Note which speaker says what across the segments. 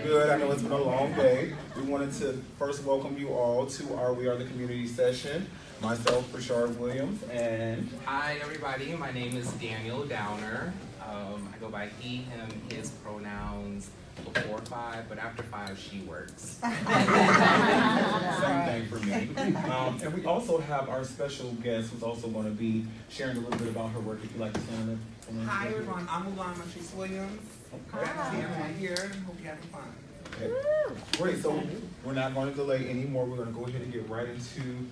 Speaker 1: good. I know it's been a long day. We wanted to first welcome you all to our We Are the Community session. Myself, Rashard Williams, and...
Speaker 2: Hi, everybody. My name is Daniel Downer. I go by he, him, his pronouns before 5, but after 5, she works.
Speaker 1: Same thing for me. And we also have our special guest who's also going to be sharing a little bit about her work. If you'd like to stand up.
Speaker 3: Hi, everyone. I'm Patrice Williams.
Speaker 1: Okay.
Speaker 3: Glad to see everyone here. Hope you're having fun.
Speaker 1: Okay. Great. So we're not going to delay anymore. We're going to go ahead and get right into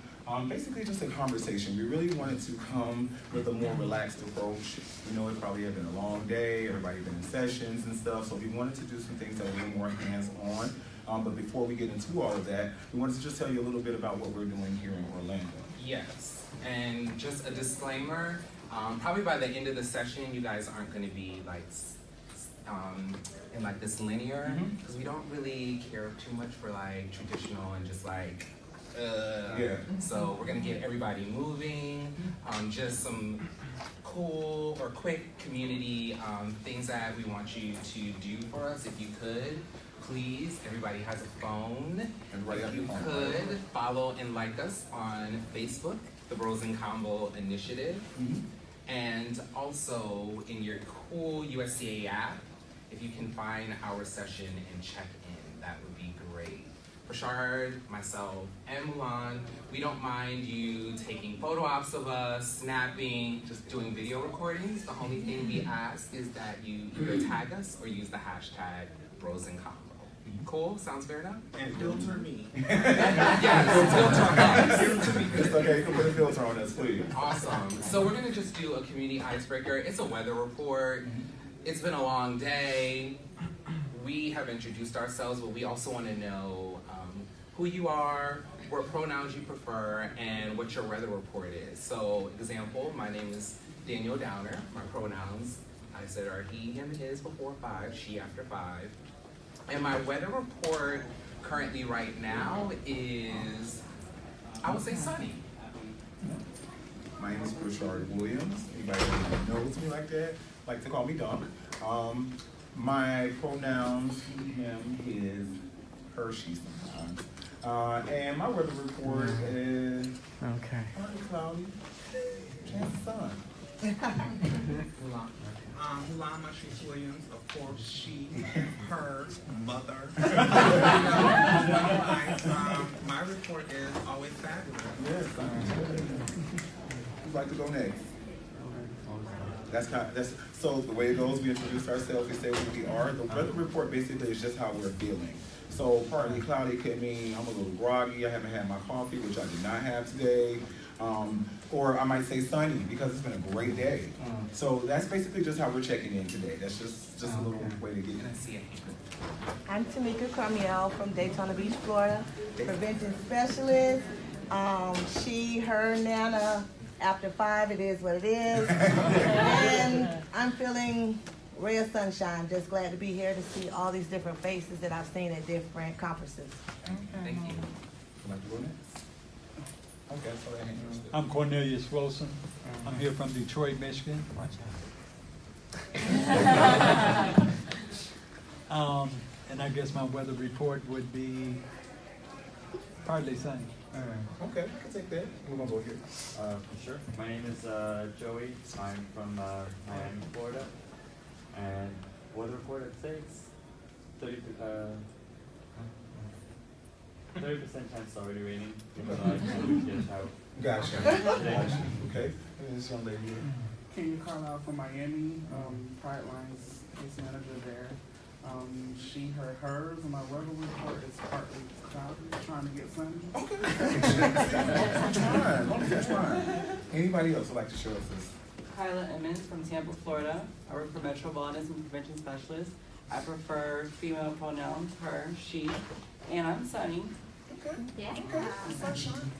Speaker 1: basically just a conversation. We really wanted to come with a more relaxed approach. We know it probably had been a long day. Everybody's been in sessions and stuff. So we wanted to do some things that were a little more hands-on. But before we get into all of that, we wanted to just tell you a little bit about what we're doing here in Orlando.
Speaker 2: Yes. And just a disclaimer, probably by the end of the session, you guys aren't going to be like in like this linear, because we don't really care too much for like traditional and just like so we're gonna get everybody moving, just some cool or quick community things that we want you to do for us. If you could, please, everybody has a phone. If you could follow and like us on Facebook, the Bros in Convo Initiative, and also in your cool USCA app, if you can find our session and check in, that would be great. Rashard, myself, and Mulan, we don't mind you taking photo ops of us, snapping, just doing video recordings. The only thing we ask is that you either tag us or use the hashtag Bros in Convo. Cool? Sounds fair enough?
Speaker 3: And filter me.
Speaker 2: Yes, filter us.
Speaker 1: It's okay, you can put a filter on us, please.
Speaker 2: Awesome. So we're gonna just do a community icebreaker. It's a weather report. It's been a long day. We have introduced ourselves, but we also want to know who you are, what pronouns you prefer, and what your weather report is. So, example, my name is Daniel Downer. My pronouns, I said, are he, him, his before 5, she after 5. And my weather report currently right now is, I would say sunny.
Speaker 1: My name is Rashard Williams. Anybody that knows me like that, like to call me Dunk. My pronouns, he, him, his, her, she sometimes. And my weather report is partly cloudy, chance of sun.
Speaker 3: Mulan Patrice Williams, of course, she, her, mother. My report is always fabulous.
Speaker 1: Yes, who'd like to go next? That's so the way it goes. We introduce ourselves. We say who we are. The weather report basically is just how we're feeling. So partly cloudy could mean I'm a little groggy. I haven't had my coffee, which I did not have today. Or I might say sunny because it's been a great day. So that's basically just how we're checking in today. That's just a little way to get in.
Speaker 4: I'm Tamika Carmiel from Daytona Beach, Florida, prevention specialist. She, her, Nana. After 5, it is what it is. And I'm feeling ray of sunshine. Just glad to be here to see all these different faces that I've seen at different conferences.
Speaker 2: Thank you.
Speaker 1: Like to go next? Okay, so
Speaker 5: I'm Cornelius Wilson. I'm here from Detroit, Michigan. And I guess my weather report would be partly sunny.
Speaker 1: okay, I can take that. We're gonna go here.
Speaker 6: Sure. My name is Joey. I'm from Miami, Florida. And weather report, I'd say it's 30% chance it's already raining. Even though I can't get out.
Speaker 1: Gotcha. Okay. And this young lady here.
Speaker 7: Keon Bonet from Miami, Pride Lines case manager there. She, her, hers, and my weather report is partly cloudy, trying to get sunny.
Speaker 1: Okay. I'm trying. Anybody else would like to show us this?
Speaker 8: Kyla Emmons from Tampa, Florida. I work for Metro Wellness and Prevention Specialist. I prefer female pronouns, her, she, and I'm sunny.
Speaker 1: Okay.
Speaker 9: Yeah.
Speaker 1: Sunshine.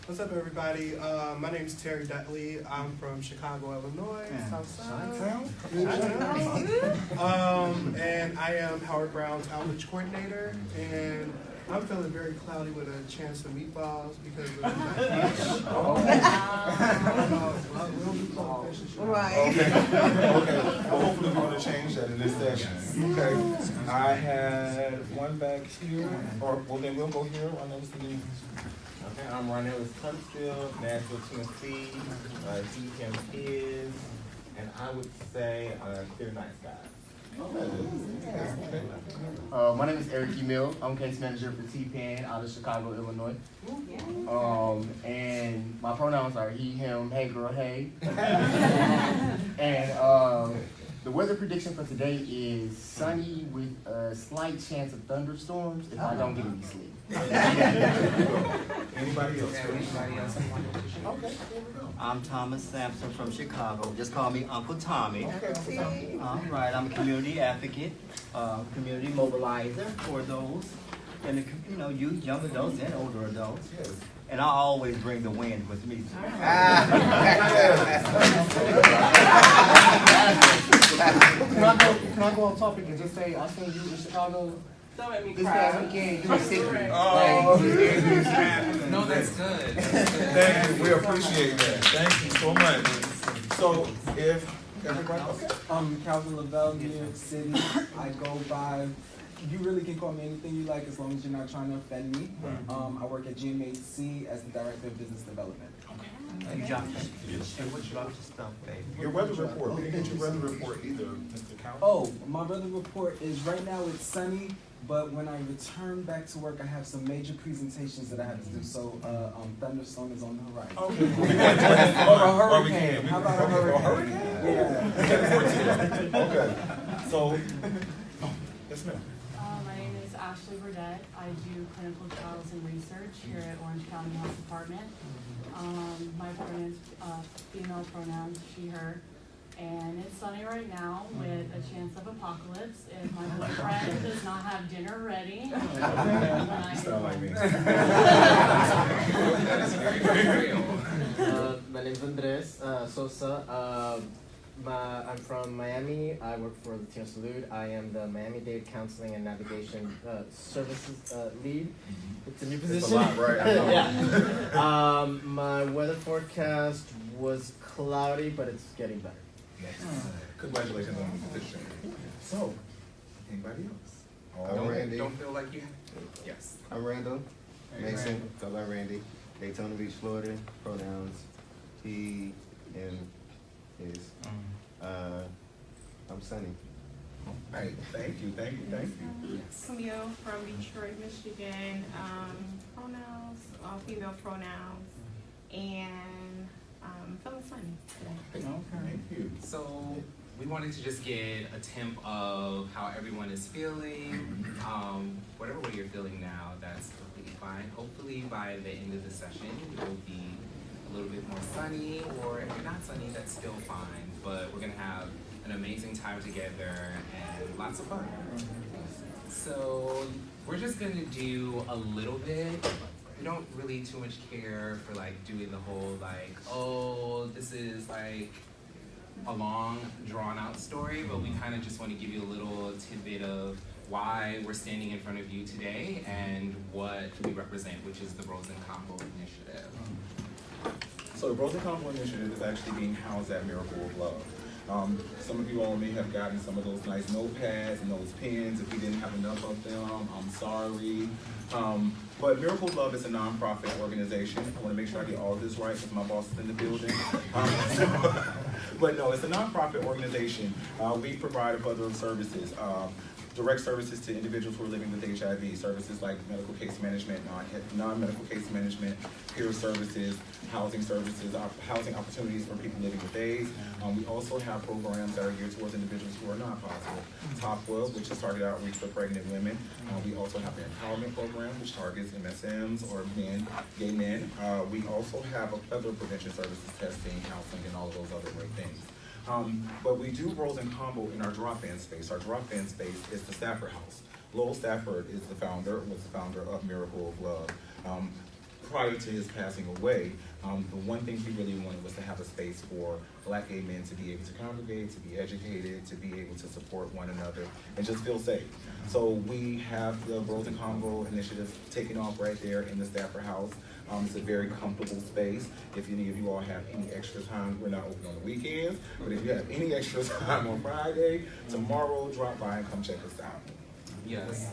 Speaker 10: What's up, everybody? My name is Terry Dudley. I'm from Chicago, Illinois, Southside. And I am Howard Brown's outreach coordinator. And I'm feeling very cloudy with a chance of meatballs because of the
Speaker 4: Right.
Speaker 1: Okay. Well, hopefully we're going to change that in this session. Okay. I had one back here, or, well, then we'll go here, I know Steve.
Speaker 9: Okay, I'm Ronellis Tunstall, Nashville, Tennessee. He, him, his, and I would say they're nice guys.
Speaker 11: My name is Eric E. Mill. I'm case manager for T-Pan out of Chicago, Illinois. And my pronouns are he, him, hey girl, hey. And the weather prediction for today is sunny with a slight chance of thunderstorms if I don't get any sleep.
Speaker 1: Anybody else?
Speaker 2: Anybody else want to share?
Speaker 1: Okay, here we go.
Speaker 12: I'm Thomas Sampson from Chicago. Just call me Uncle Tommy.
Speaker 1: Okay,
Speaker 12: All right, I'm a community advocate, community mobilizer for those, and youth, young adults, and older adults.
Speaker 1: yes.
Speaker 12: And I always bring the wind with me.
Speaker 11: Can I go on topic and just say I seen you in Chicago
Speaker 8: Don't make me
Speaker 11: this past
Speaker 8: cry.
Speaker 11: weekend? You were sick.
Speaker 2: No, that's good.
Speaker 1: Thank you, we appreciate that, thank you so much. So, if everybody, okay.
Speaker 13: Calvin Lavelle, New York City. I go by, you really can call me anything you like as long as you're not trying to offend me. I work at GMHC as the Director of Business Development.
Speaker 12: You dropped your stuff, baby.
Speaker 1: Your weather report, we didn't get your weather report either, Mr. Cowell.
Speaker 13: Oh, my weather report is right now it's sunny, but when I return back to work, I have some major presentations that I have to do. So, thunderstorm is on the horizon.
Speaker 1: Okay.
Speaker 13: Or a
Speaker 1: Or we
Speaker 13: hurricane.
Speaker 1: can.
Speaker 13: How about a hurricane?
Speaker 1: Yeah. Okay, so, yes ma'am.
Speaker 14: My name is Ashley Burdett. I do clinical trials and research here at Orange County Health Department. My pronouns, female pronouns, she, her. And it's sunny right now with a chance of apocalypse if my boyfriend does not have dinner ready. When I
Speaker 1: You
Speaker 14: get
Speaker 1: sound like me.
Speaker 2: That is very real.
Speaker 15: My name is Andres Sosa. I'm from Miami. I work for Latino Salute. I am the Miami-Dade Counseling and Navigation Services lead. It's a new position.
Speaker 1: It's a lot, right? I know.
Speaker 15: Yeah. My weather forecast was cloudy, but it's getting better.
Speaker 1: Congratulations on the position. So, anybody else?
Speaker 2: Don't feel like you have to. Yes.
Speaker 16: I'm Randall Mason, go by Randy, Daytona Beach, Florida, pronouns he, him, his. I'm Sunny.
Speaker 1: Hey, thank you.
Speaker 17: Camille from Detroit, Michigan. Pronouns, female pronouns, and feeling sunny today.
Speaker 1: Thank you.
Speaker 2: So we wanted to just get a temp of how everyone is feeling. Whatever way you're feeling now, that's completely fine. Hopefully by the end of the session, it will be a little bit more sunny, or if you're not sunny, that's still fine. But we're gonna have an amazing time together and lots of fun. So we're just gonna do a little bit. We don't really too much care for like doing the whole like, oh, this is like a long drawn out story, but we kind of just want to give you a little tidbit of why we're standing in front of you today and what we represent, which is the Bros and Convo Initiative.
Speaker 1: So the Bros and Convo Initiative is actually being housed at Miracle of Love. Some of you all may have gotten some of those nice notepads and those pens. If we didn't have enough of them, I'm sorry. But Miracle of Love is a nonprofit organization. I want to make sure I get all of this right because my boss is in the building. But no, it's a nonprofit organization. We provide a plethora of services. Direct services to individuals who are living with HIV, services like medical case management, non-medical case management, peer services, housing housing opportunities for people living with AIDS. We also have programs that are geared towards individuals who are not positive. Top 12, which is targeted outreach for pregnant women. We also have the empowerment program, which targets MSMs or men, gay men. We also have a plethora of prevention services, testing, counseling, and all of those other great things. But we do Bros and Convo in our drop-in space. Our drop-in space is the Stafford House. Lowell Stafford was the founder of Miracle of Love. Prior to his passing away, the one thing he really wanted was to have a space for Black gay men to be able to congregate, to be educated, to be able to support one another, and just feel safe. So we have the Bros and Convo Initiative taking off right there in the Stafford House. It's a very comfortable space. If any of you all have any extra time, we're not open on the weekends, but if you have any extra time on Friday, tomorrow, drop by and come check us out.
Speaker 2: Yes,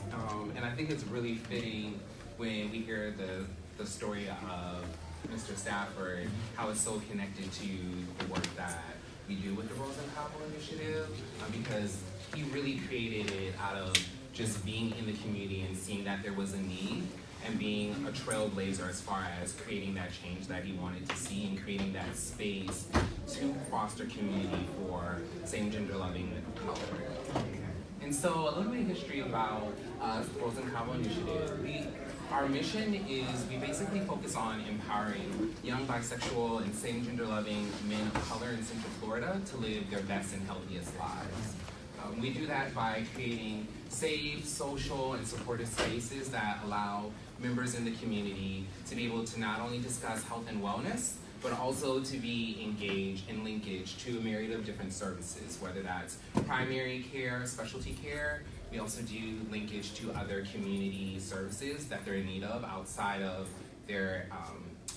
Speaker 2: and I think it's really fitting when we hear the story of Mr. Stafford, how it's so connected to the work that we do with the Rose and Covon Initiative, because he really created it out of just being in the community and seeing that there was a need and being a trailblazer as far as creating that change that he wanted to see and creating that space to foster community for same gender loving color. And so a little bit of history about the Rose and Convo Initiative. Our mission is we basically focus on empowering young bisexual and same gender loving men of color in Central Florida to live their best and healthiest lives. We do that by creating safe, social, and supportive spaces that allow members in the community to be able to not only discuss health and wellness, but also to be engaged in linkage to a myriad of different services, whether that's primary care, specialty care. We also do linkage to other community services that they're in need of outside of their,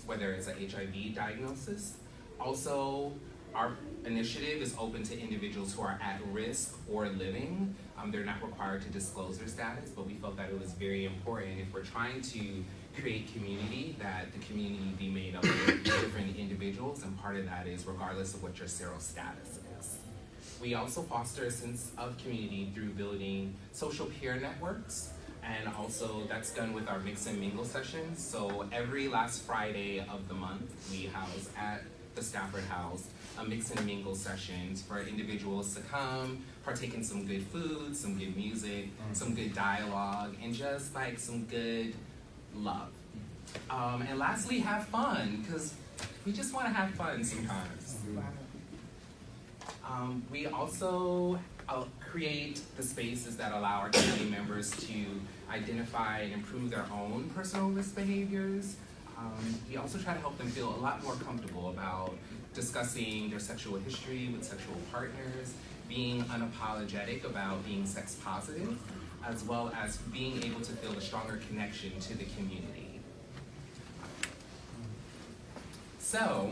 Speaker 2: whether it's an HIV diagnosis. Also, our initiative is open to individuals who are at risk or living. They're not required to disclose their status, but we felt that it was very important if we're trying to create community, that the community be made up of different individuals, and part of that is regardless of what your seral status is. We also foster a sense of community through building social peer networks, and also that's done with our mix and mingle sessions. So every last Friday of the month, we house at the Stafford House a mix and mingle sessions for individuals to come, partake in some good food, some good music, some good dialogue, and just like some good love. And lastly, have fun, because we just want to have fun sometimes. We also create the spaces that allow our community members to identify and improve their own personal risk behaviors. We also try to help them feel a lot more comfortable about discussing their sexual history with sexual partners, being unapologetic about being sex positive, as well as being able to feel a stronger connection to the community. So,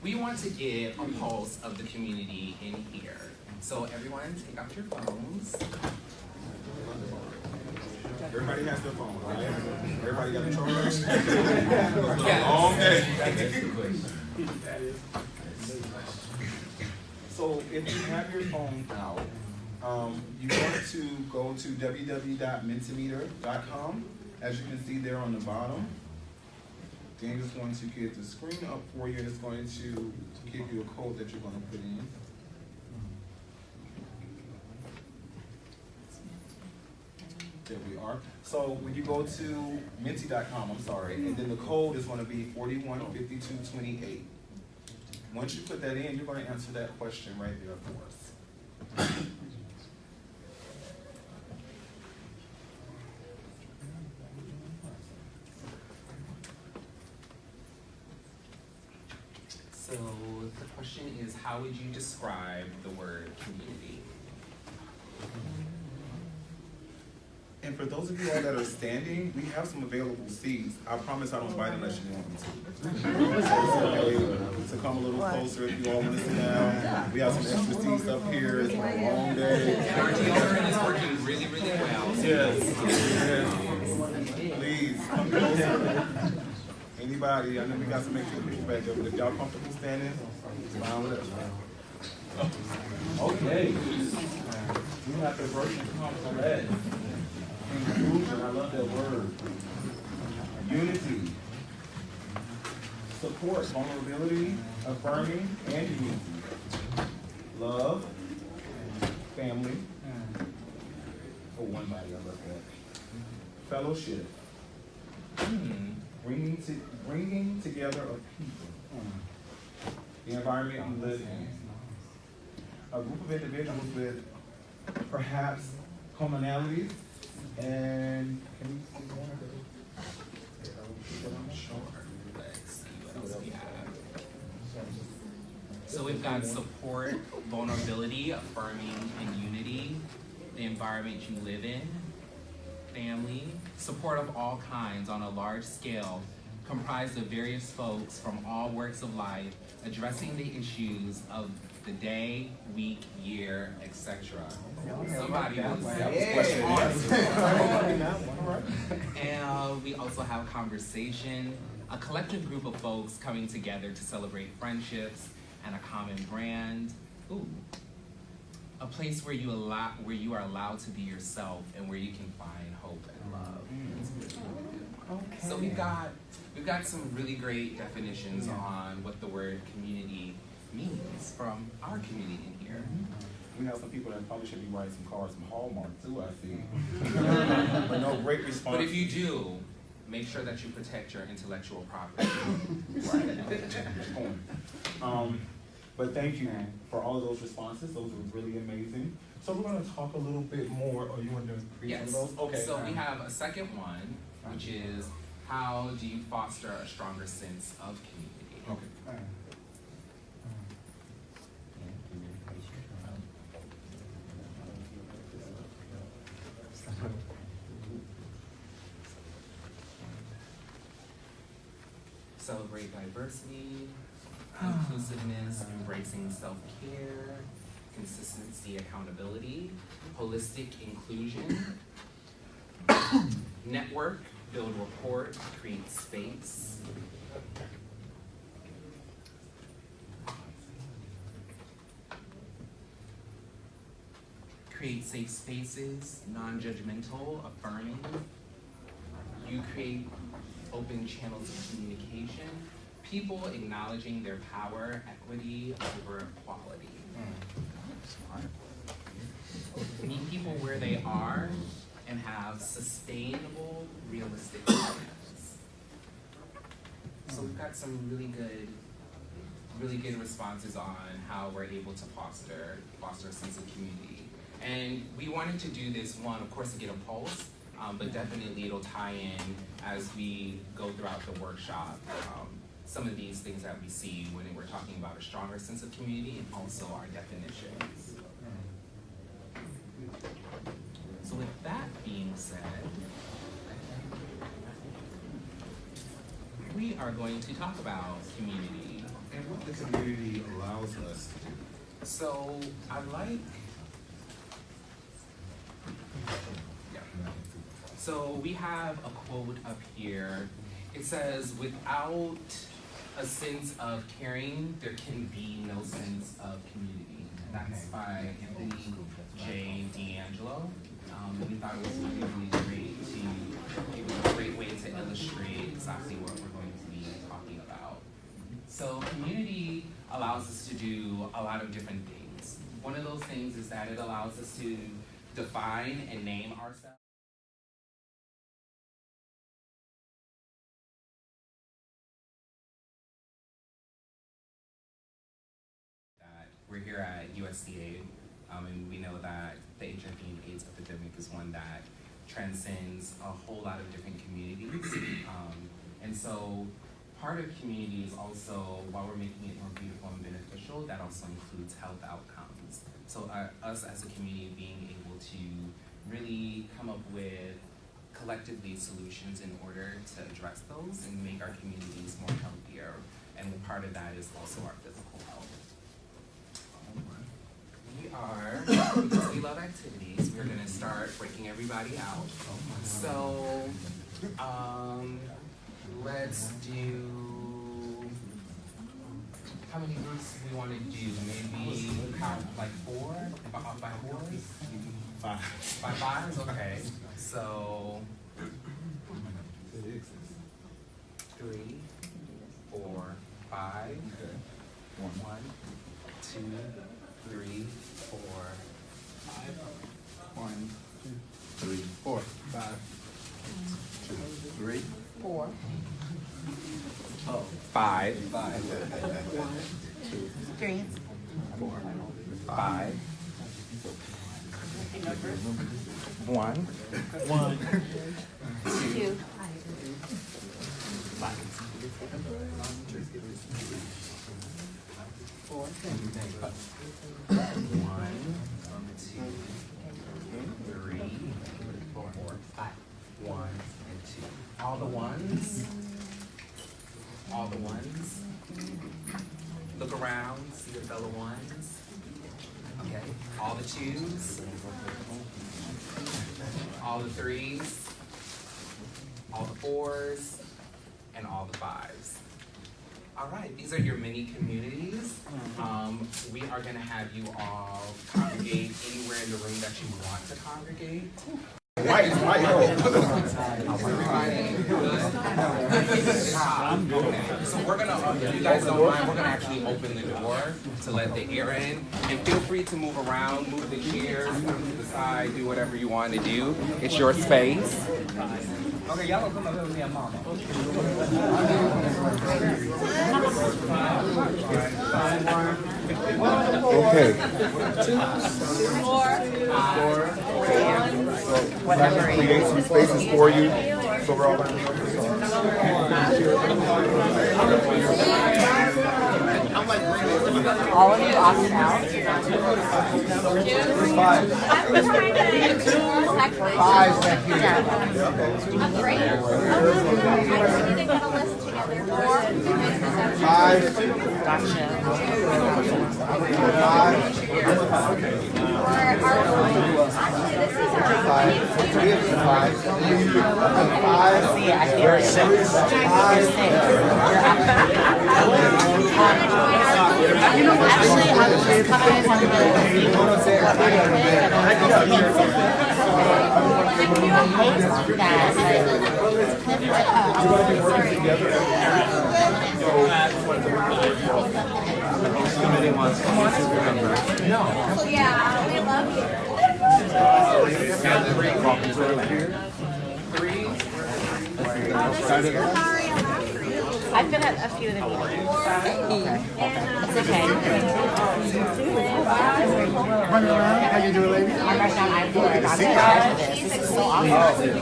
Speaker 2: we want to get a pulse of the community in here. So everyone, take out your phones.
Speaker 1: Everybody has their phone, right? Everybody got a charge?
Speaker 2: Yes.
Speaker 1: Long day. So if you have your phone out, you want to go to www.mentimeter.com, as you can see there on the bottom. Daniel's going to get the screen up for you, and it's going to give you a code that you're going to put in. There we are. So when you go to menti.com, and then the code is going to be 415228. Once you put that in, you're going to answer that question right there for us.
Speaker 2: So the question is, how would you describe the word community?
Speaker 1: And for those of you all that are standing, we have some available seats. I promise I don't bite unless you want me to. So it's okay to come a little closer if you all want to sit down. We have some extra seats up here. It's been a long day.
Speaker 2: And our deodorant is working really, really well.
Speaker 1: Yes. Please, come closer. Anybody, I know we got some extra people back there, but if y'all comfortable standing, it's fine with us. Okay. We have the version come that. Inclusion, I love that word. Unity. Support, vulnerability, affirming, and unity. Love, family. Oh, one body, I love that. Fellowship. Bringing together of people. The environment we live in. A group of individuals with perhaps commonalities. And can we see one of those?
Speaker 2: Sure. Let's see what else we have. So we've got support, vulnerability, affirming, and unity. The environment you live in. Family. Support of all kinds on a large scale, comprised of various folks from all walks of life, addressing the issues of the day, week, year, etc. Somebody was And we also have conversation, a collective group of folks coming together to celebrate friendships and a common brand. Ooh. A place where you are allowed to be yourself and where you can find hope and love.
Speaker 11: Okay.
Speaker 2: So we've got some really great definitions on what the word community means from our community in here.
Speaker 1: We have some people that probably should be writing some cards from Hallmark too, I see. But no, great response.
Speaker 2: But if you do, make sure that you protect your intellectual property.
Speaker 1: But thank you for all of those responses. Those were really amazing. So we're going to talk a little bit more. Or you want to read some of those? Okay.
Speaker 2: So we have a second one, which is how do you foster a stronger sense of community?
Speaker 1: Okay.
Speaker 2: Celebrate diversity, inclusiveness, embracing self-care, consistency, accountability, holistic inclusion, network, build rapport, create space. Create safe spaces, non-judgmental, affirming. You create open channels of communication, people acknowledging their power, equity over equality. Meet people where they are and have sustainable, realistic plans. So we've got some really good responses on how we're able to foster a sense of community. And we wanted to do this one, of course, to get a pulse, but definitely it'll tie in as we go throughout the workshop. Some of these things that we see when we're talking about a stronger sense of community and also our definitions. So with that being said, we are going to talk about community.
Speaker 1: And what the community allows us to do.
Speaker 2: So I like, so we have a quote up here. It says, without a sense of caring, there can be no sense of community. That's by Anthony J. D'Angelo. We thought it was really great it was a great way to illustrate exactly what we're going to be talking about. So community allows us to do a lot of different things. One of those things is that it allows us to define and name ourselves. We're here at USCA, and we know that the HIV and AIDS epidemic is one that transcends a whole lot of different communities. And so part of community is also, while we're making it more beautiful and beneficial, that also includes health outcomes. So us as a community being able to really come up with collectively solutions in order to address those and make our communities more healthier. And part of that is also our physical health. Because we love activities, we're gonna start breaking everybody out. So, let's do, how many groups do we wanna do? Maybe count like four, by fours?
Speaker 1: Five.
Speaker 2: By fives, okay. So, 3, 4, 5.
Speaker 1: Okay.
Speaker 2: 1, 2, 3, 4, 5.
Speaker 1: 1, 2, 3, 4, 5. 2, 3,
Speaker 4: 4.
Speaker 2: Oh. 5.
Speaker 4: 5.
Speaker 1: 2,
Speaker 4: 3.
Speaker 1: 4,
Speaker 2: 5. 1.
Speaker 1: 1,
Speaker 4: 2.
Speaker 2: 5. 4. 1, 2, 3, 4, 5. 1 and 2. All the ones. All the ones. Look around, see your fellow ones. Okay, all the 2s, all the 3s, all the 4s, and all the 5s. All right, these are your mini communities. We are gonna have you all congregate anywhere in the room that you want to congregate.
Speaker 1: White,
Speaker 2: So we're gonna, if you guys don't mind, we're gonna actually open the door to let the air in. And feel free to move around, move the chairs, come to the side, do whatever you want to do. It's your space.
Speaker 12: Okay, y'all gonna come over with me and mama.
Speaker 1: Okay.
Speaker 4: 2, 4,
Speaker 1: Whatever. Create some spaces for you, so we're all gonna be
Speaker 4: all of you opted out.
Speaker 11: 5 back here.
Speaker 4: Actually, I was just coming from the yeah, we love you. I've been at a few of the meetings. It's okay.
Speaker 11: Running around, how you doing, lady?
Speaker 4: I'm right now, I'm bored. I'm excited for this. This is so awesome.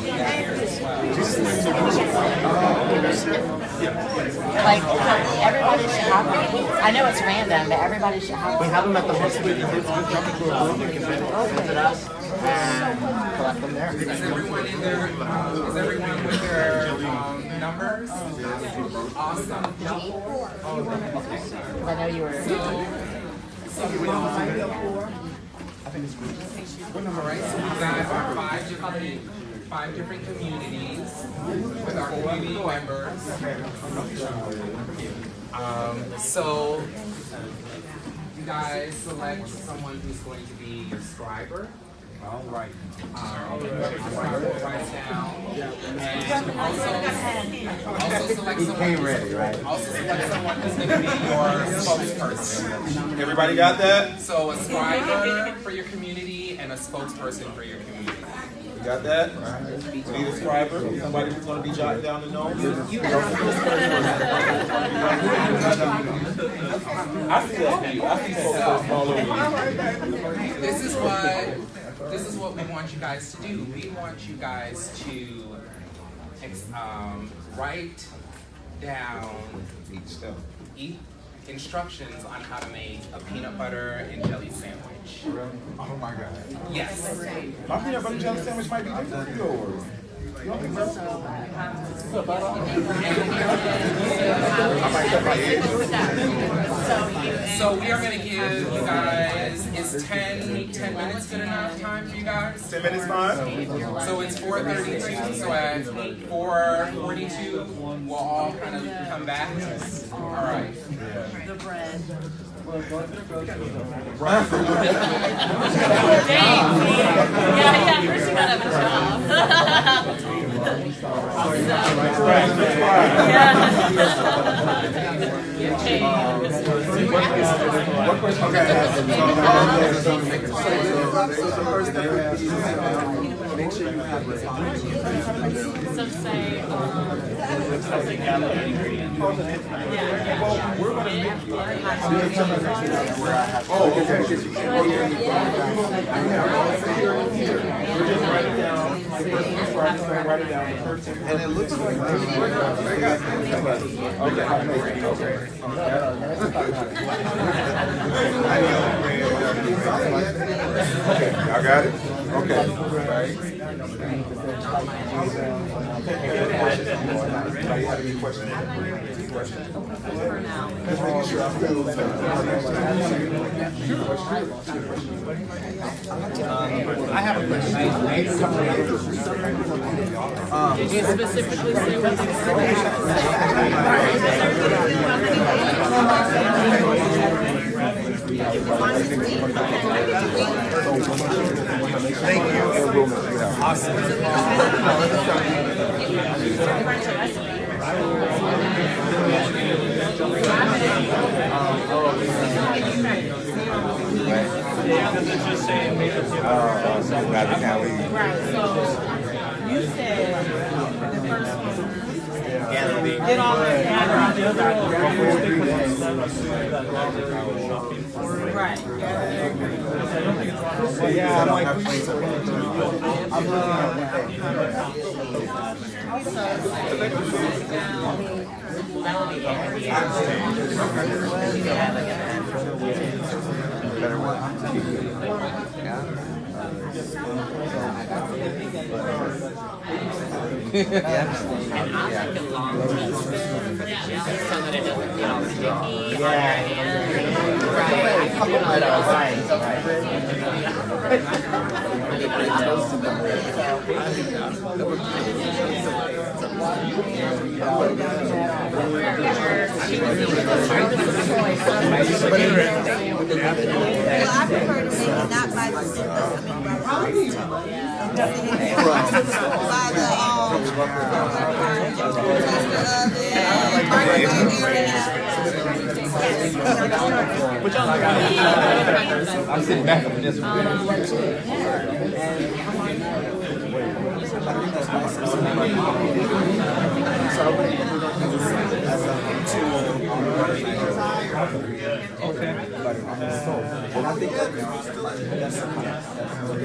Speaker 4: Like, everybody should have them. I know it's random, but everybody should have them.
Speaker 11: We have them at the hospital. You can jump into a room, you can visit us, and collect them there.
Speaker 2: Is everyone in their, is everyone with their numbers? Awesome.
Speaker 4: I know you were.
Speaker 2: All right, so we got our five different communities with our community members. So you guys select someone who's going to be your scriber.
Speaker 5: All right.
Speaker 2: Scriber writes down. And also select someone. Also select someone who's going to be your spokesperson.
Speaker 1: Everybody got that?
Speaker 2: So a scriber for your community and a spokesperson for your community.
Speaker 1: You got that? We need a scriber, somebody who's gonna be jotting down the notes. I see that for you. I see folks all over you.
Speaker 2: This is what we want you guys to do. We want you guys to write down instructions on how to make a peanut butter and jelly sandwich.
Speaker 1: Oh my God.
Speaker 2: Yes.
Speaker 1: My peanut butter and jelly sandwich might be different from yours. You don't think so?
Speaker 2: So we are going to give you guys, is 10 minutes good enough time for you guys?
Speaker 1: 10 minutes fine?
Speaker 2: So it's 4:32, so at 4:42, we'll all kind of come back. All right.
Speaker 14: The bread. Yeah, first you gotta have a
Speaker 1: Make sure you have it.
Speaker 14: So say,
Speaker 1: Well, we're going to make you. Oh, okay. We're just writing down. The person who's write it down. The person. And it looks like. Okay. Okay. Y'all got it? Okay. Anybody have any questions? Just making sure I feel
Speaker 12: I have a question.
Speaker 18: Did you specifically say what they
Speaker 1: Thank you. Awesome.
Speaker 4: Right, so you said the first one. Get all that right.
Speaker 11: Yeah, I'm like,
Speaker 4: Well, I prefer to make it not by the
Speaker 1: I'm sitting back on this one.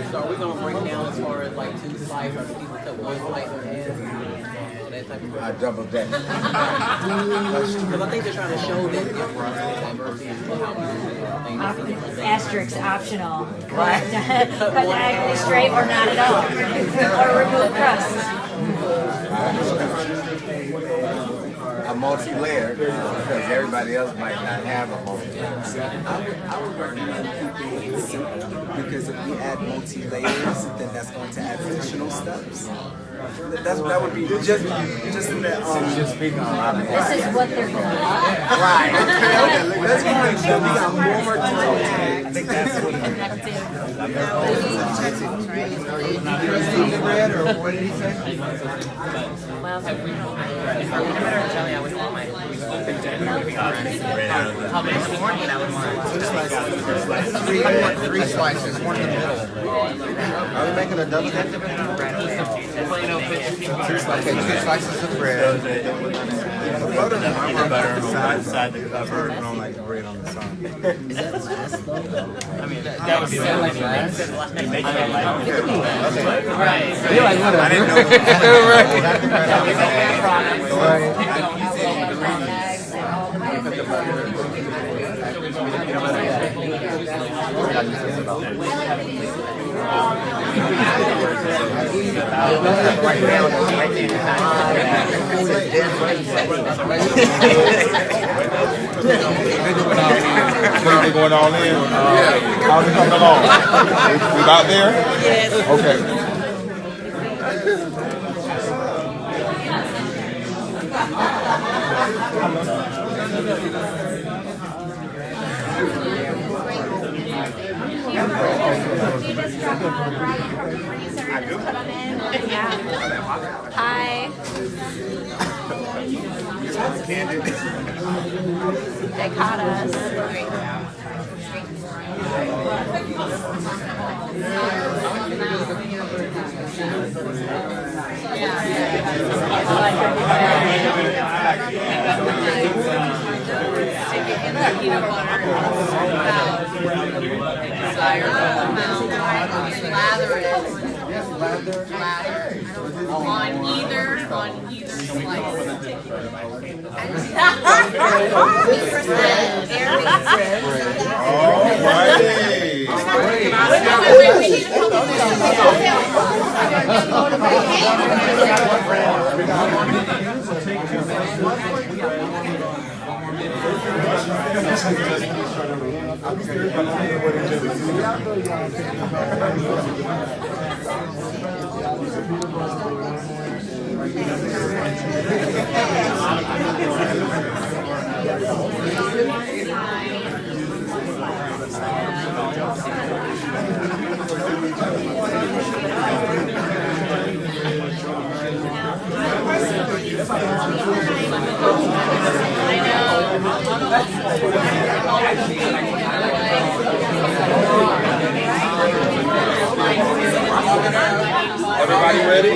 Speaker 12: So are we gonna break down as far as like 2 slices, or people cut 1 slice in half? That type of
Speaker 16: I double that.
Speaker 12: Because I think they're trying to show that diversity and how people
Speaker 18: Asterisk optional. Cut diagonally straight or not at all. Or remove crust.
Speaker 16: A multi-layer, because everybody else might not have a multi-layer.
Speaker 13: I would recommend keeping it simple, because if we add multi-layers, then that's going to add additional steps. That would be just in that.
Speaker 16: Just speaking on my
Speaker 18: This is what they're going to do.
Speaker 13: Right. Okay. Let's make sure we got more time.
Speaker 10: I think that's what it
Speaker 12: bread, or what did he say? Well, if we better tell you I would want my how many morning I would want.
Speaker 16: three slices, one in the middle. Are we making a double decker? Two slices of bread. Butter inside the cover, and don't like the bread on the side.
Speaker 12: I mean, that would be like last. Right.
Speaker 16: You're like, whatever. I didn't
Speaker 1: We're going all in? How's it coming along? We about there?
Speaker 4: Yes.
Speaker 1: Okay.
Speaker 18: You just drop a brownie from the freezer and just put them in. Yeah. Hi. They caught us.
Speaker 17: On either slice.
Speaker 1: All righty. Everybody ready?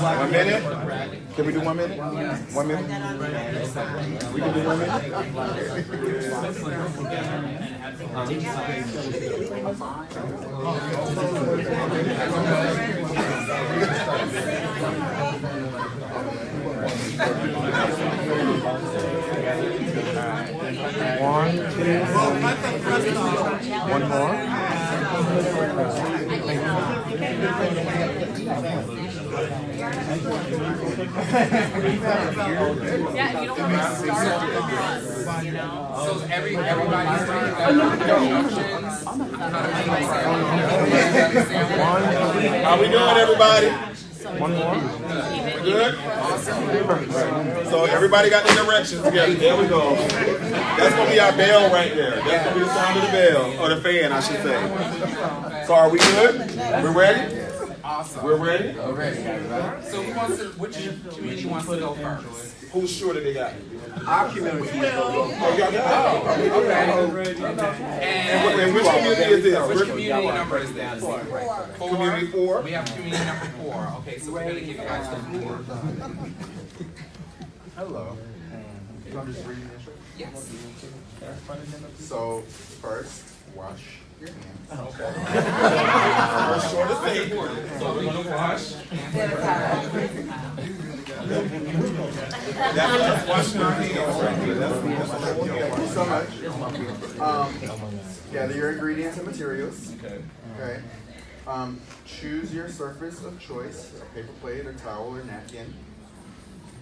Speaker 1: One minute? Can we do 1 minute? 1 minute? We can do 1 minute? One, two, one more.
Speaker 17: Yeah, if you don't want to start from us, you know?
Speaker 2: So everybody's doing
Speaker 1: How we doing, everybody? One more. Good? So everybody got the directions together. There we go. That's going to be our bell right there. That's going to be the sound of the bell, or the fan, I should say. So are we good? We're ready?
Speaker 2: Awesome.
Speaker 1: We're ready?
Speaker 2: We're ready. So which committee wants to go first?
Speaker 1: Who's sure that they got it?
Speaker 2: Our community.
Speaker 1: Oh, y'all got it? And which community is this?
Speaker 2: Which community number is this? 4.
Speaker 1: Community 4?
Speaker 2: We have community number 4. Okay, so we're going to give you guys the 4.
Speaker 19: Hello. So I'm just reading this, right?
Speaker 2: Yes.
Speaker 19: So, first, wash your hands.
Speaker 1: Okay. We're sure to say. So we're going to wash. That's washing our hands right here. That's
Speaker 19: Thank you so much. Gather your ingredients and materials.
Speaker 1: Okay.
Speaker 19: Okay. Choose your surface of choice, a paper plate, or towel, or napkin.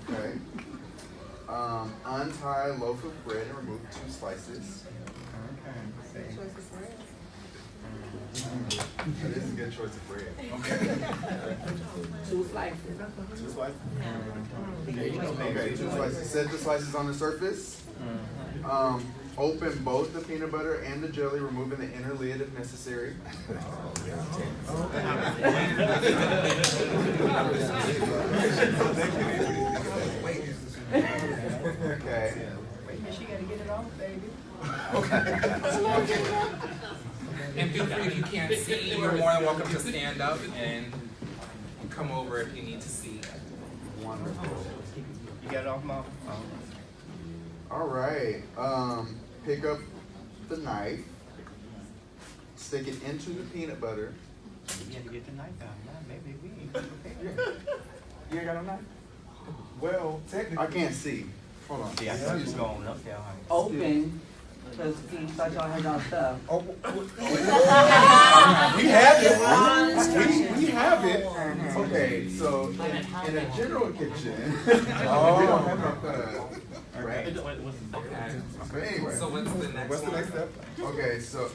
Speaker 19: Okay. Untie a loaf of bread and remove 2 slices. Okay. That is a good choice of bread.
Speaker 1: Okay.
Speaker 19: 2 slices. 2 slices? Okay, 2 slices. Set the slices on the surface. Open both the peanut butter and the jelly, removing the inner lid if necessary. Okay.
Speaker 4: She gotta get it off, baby.
Speaker 2: And feel free, if you can't see, you're more than welcome to stand up and come over if you need to see.
Speaker 19: Wonderful.
Speaker 12: You got it off, Mom?
Speaker 19: All right. Pick up the knife. Stick it into the peanut butter.
Speaker 12: You had to get the knife out. Now maybe we ain't
Speaker 19: You ain't got no knife? Well, technically. I can't see. Hold on.
Speaker 12: Yeah, I'm just going up there.
Speaker 8: Open, because he thought y'all had y'all stuff.
Speaker 19: We have it. We have it. Okay, so in a general kitchen, we don't have no right. Okay. Anyway.
Speaker 2: So what's the next
Speaker 19: What's the
Speaker 2: one?
Speaker 19: next step? Okay, so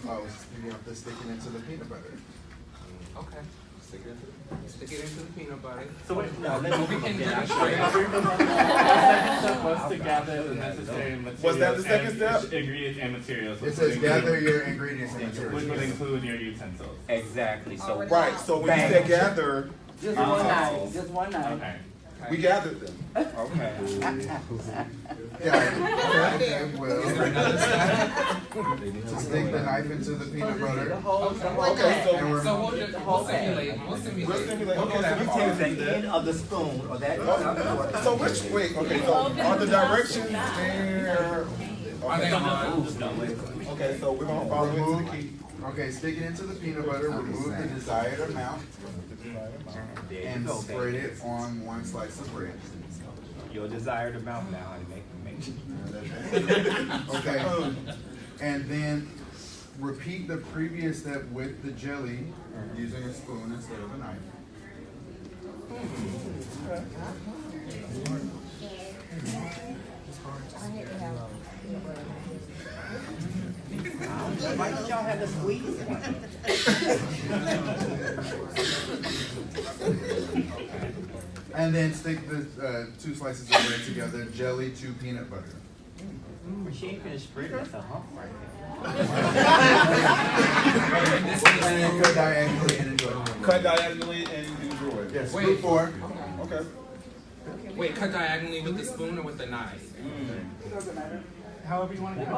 Speaker 19: you have to stick it into the peanut butter.
Speaker 2: Okay. Stick it into the peanut butter.
Speaker 6: So wait,
Speaker 2: no,
Speaker 6: we can
Speaker 2: demonstrate.
Speaker 6: The second step was to gather the necessary materials.
Speaker 1: Was that the second step?
Speaker 6: Ingredients and materials.
Speaker 19: It says gather your ingredients and materials.
Speaker 6: Which would include your utensils.
Speaker 12: Exactly. So
Speaker 1: Right, so when you said gather.
Speaker 8: Just one night. Just one night.
Speaker 6: Okay.
Speaker 1: We gathered them.
Speaker 12: Okay.
Speaker 19: Yeah. Okay, well. To stick the knife into the peanut butter.
Speaker 2: Okay,
Speaker 19: And we're-
Speaker 2: so we'll simulate. We'll simulate.
Speaker 1: Okay, so
Speaker 12: You take the end of the spoon or that.
Speaker 1: So wait, okay, so are the directions there?
Speaker 2: On they on?
Speaker 1: Okay, so we're gonna follow into the key.
Speaker 19: Okay, stick it into the peanut butter, remove the desired amount, and spread it on one slice of bread.
Speaker 9: Your desired amount now, and make
Speaker 19: Okay, and then repeat the previous step with the jelly using a spoon instead of a knife.
Speaker 12: Why don't y'all have the squeeze?
Speaker 19: And then stick the 2 slices of bread together, jelly to peanut butter.
Speaker 12: She ain't finished spreading, that's a hump right
Speaker 19: And cut diagonally and enjoy.
Speaker 1: Cut diagonally and enjoy.
Speaker 19: Yes,
Speaker 2: Wait.
Speaker 19: scoop 4.
Speaker 1: Okay.
Speaker 2: Wait, cut diagonally with the spoon or with the knife?
Speaker 7: It doesn't matter.
Speaker 8: However you want to do it.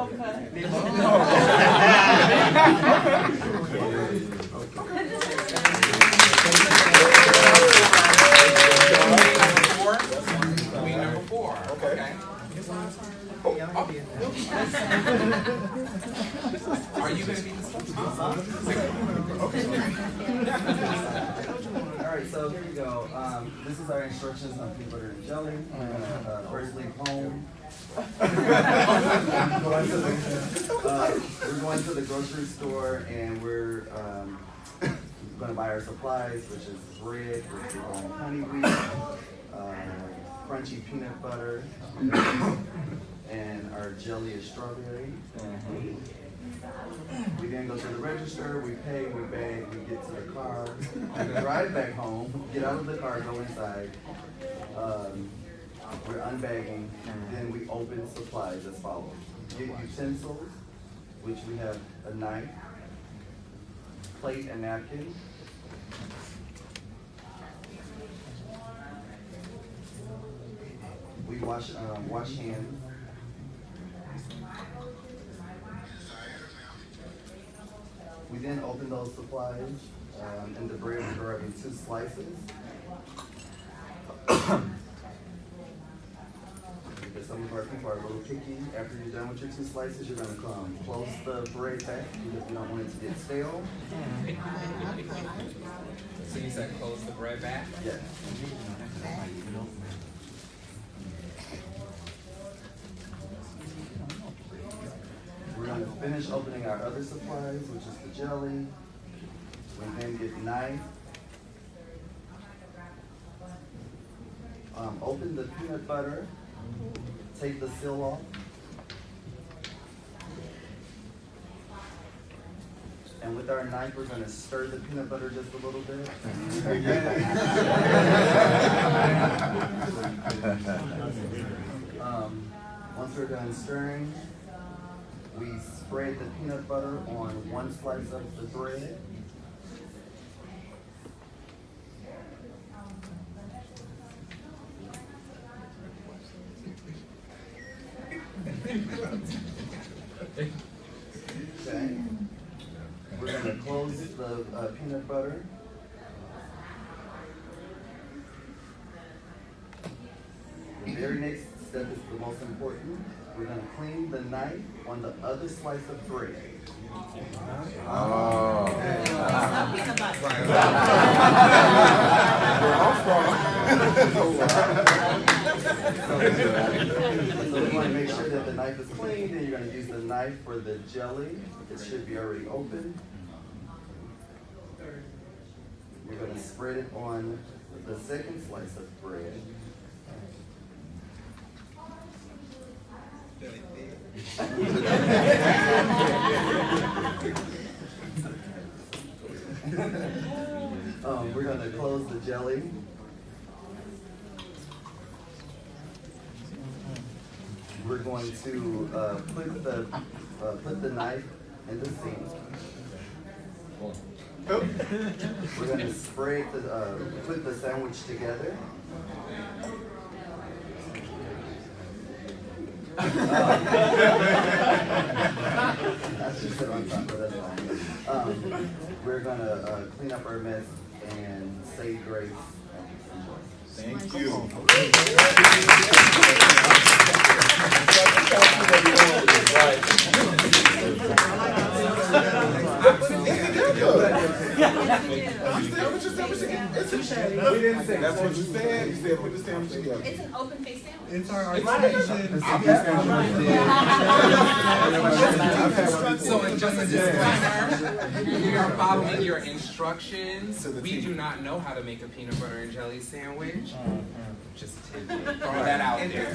Speaker 2: Number 4. Okay. Are you going to be the
Speaker 13: Alright, so here we go. This is our instructions on peanut butter and jelly. We're gonna first leave home. We're going to the grocery store and we're gonna buy our supplies, which is bread, we're buying honey wheat, crunchy peanut butter, and our jelly is strawberry. We then go to the register, we pay, we bag, we get to the car, we drive back home, get out of the car, go inside. We're unbagging, then we open supplies as follows. Get utensils, which we have a knife, plate and napkin. We wash hands. We then open those supplies, and the bread we're grabbing 2 slices. Because some of our people are a little picky. After you're done with your 2 slices, you're gonna close the bread back because we don't want it to get stale.
Speaker 2: So you said close the bread back?
Speaker 13: Yeah. We're gonna finish opening our other supplies, which is the jelly. We then get knife. Open the peanut butter. Take the seal off. And with our knife, we're gonna stir the peanut butter just a little bit. Once we're done stirring, we spread the peanut butter on 1 slice of the bread. Okay. We're going to close the peanut butter. The very next step is the most important. We're going to clean the knife on the other slice of bread.
Speaker 1: Oh.
Speaker 13: So we want to make sure that the knife is clean, then you're going to use the knife for the jelly. It should be already open. You're going to spread it on the second slice of bread. We're going to close the jelly. We're going to put the knife in the sink. We're going to spread put the sandwich together. I should sit on top, but that's fine. We're gonna clean up our mess and say grace.
Speaker 1: Thank you. Right.
Speaker 10: say.
Speaker 1: We didn't say. That's what you said. You said put the sandwich together.
Speaker 17: It's an open face sandwich.
Speaker 10: It's our
Speaker 1: It's
Speaker 10: articulation.
Speaker 2: So it's just a disclaimer, we are following your instructions. We do not know how to make a peanut butter and jelly sandwich. Just throwing that out there.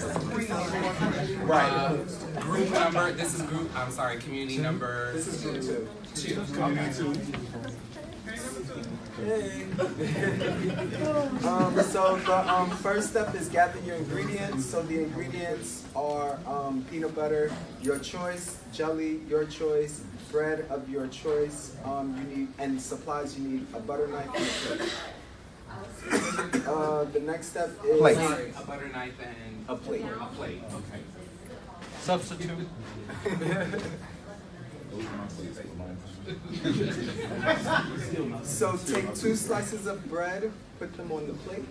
Speaker 2: Group number, this is group, I'm sorry, community number.
Speaker 1: This is group 2.
Speaker 2: 2.
Speaker 1: Community 2.
Speaker 20: So the first step is gather your ingredients. So the ingredients are peanut butter, your choice, jelly, your choice, bread of your choice. You need, and supplies, you need a butter knife and a plate. The next step is
Speaker 2: Sorry, a butter knife and
Speaker 20: a plate.
Speaker 2: A plate, okay.
Speaker 5: Substitute.
Speaker 20: So take 2 slices of bread, put them on the plate.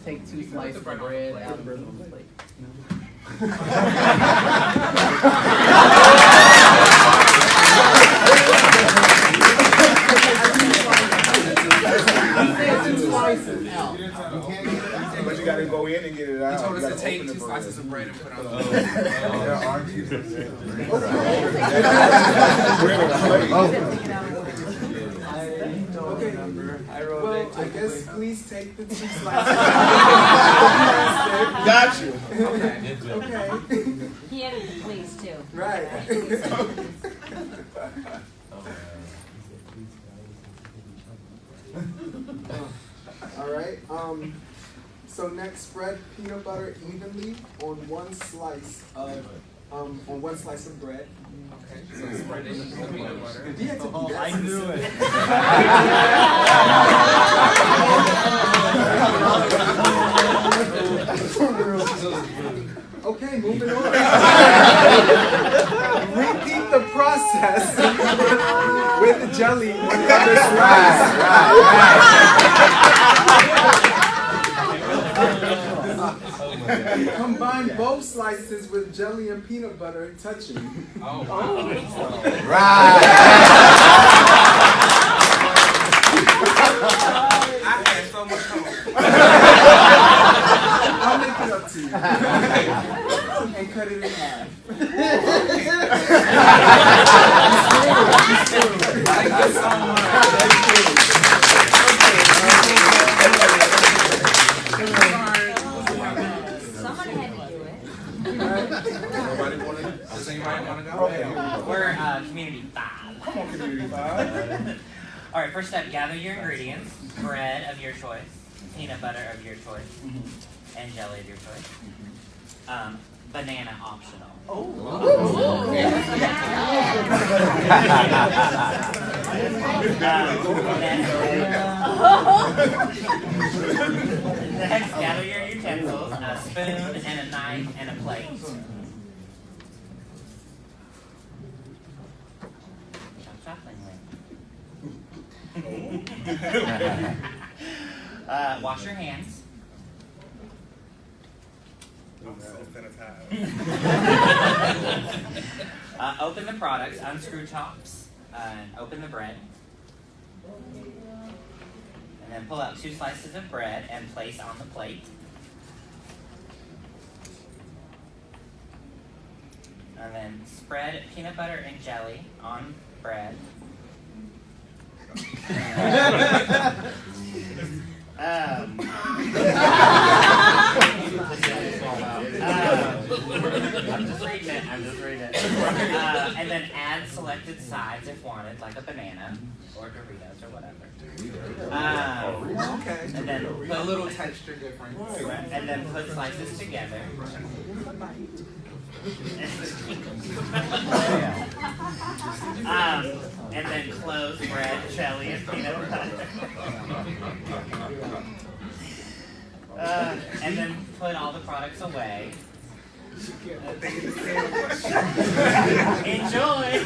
Speaker 15: Take 2 slices of bread out of the plate.
Speaker 1: But you gotta go in and get it out.
Speaker 2: He told us
Speaker 1: You
Speaker 2: to
Speaker 1: gotta
Speaker 2: take
Speaker 1: open
Speaker 2: 2
Speaker 1: the
Speaker 2: slices
Speaker 1: bread.
Speaker 2: of bread and put on the
Speaker 1: There are 2 slices.
Speaker 20: Well, I guess please take the 2 slices.
Speaker 1: Got you.
Speaker 20: Okay.
Speaker 17: He added the please too.
Speaker 20: Right. All right. So next, spread peanut butter evenly on one slice of bread.
Speaker 2: Okay, so spread it with the peanut butter.
Speaker 20: You had to be that
Speaker 5: I knew it.
Speaker 20: Okay, moving on. Repeat the process with the jelly on the other slice. Combine both slices with jelly and peanut butter touching.
Speaker 2: Oh, I had so much hope.
Speaker 20: I'll make it up to you. And cut it in half.
Speaker 2: Thank you so much.
Speaker 17: Someone had to do it.
Speaker 1: Nobody wanna,
Speaker 2: Does anybody want to go?
Speaker 1: Okay.
Speaker 21: We're community 5.
Speaker 1: Come on, community 5.
Speaker 21: All right, first step, gather your ingredients. Bread of your choice, peanut butter of your choice, and jelly of your choice. Banana optional. Next, gather your utensils, a spoon and a knife and a plate. Wash your hands. Open the products, unscrew tops, and open the bread. And then pull out 2 slices of bread and place on the plate. And then spread peanut butter and jelly on bread. I'm just reading it. And then add selected sides if wanted, like a banana or Doritos or whatever.
Speaker 2: Okay.
Speaker 21: And then
Speaker 2: a little texture difference.
Speaker 21: And then put slices together. And then close bread, jelly, and peanut butter. And then put all the products away. Enjoy!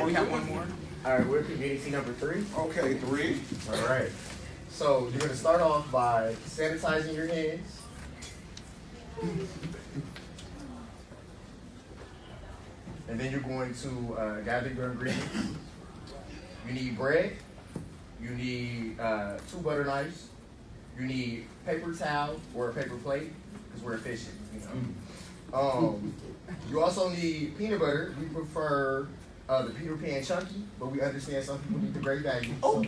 Speaker 2: We have one more.
Speaker 11: All right, we're community number 3.
Speaker 1: Okay, 3.
Speaker 11: All right. So you're gonna start off by sanitizing your hands. And then you're going to gather your ingredients. You need bread. You need 2 butter knives. You need paper towel or a paper plate, because we're efficient, you know. You also need peanut butter. We prefer the Peter Pan Chunky, but we understand some people need the great value. Oh.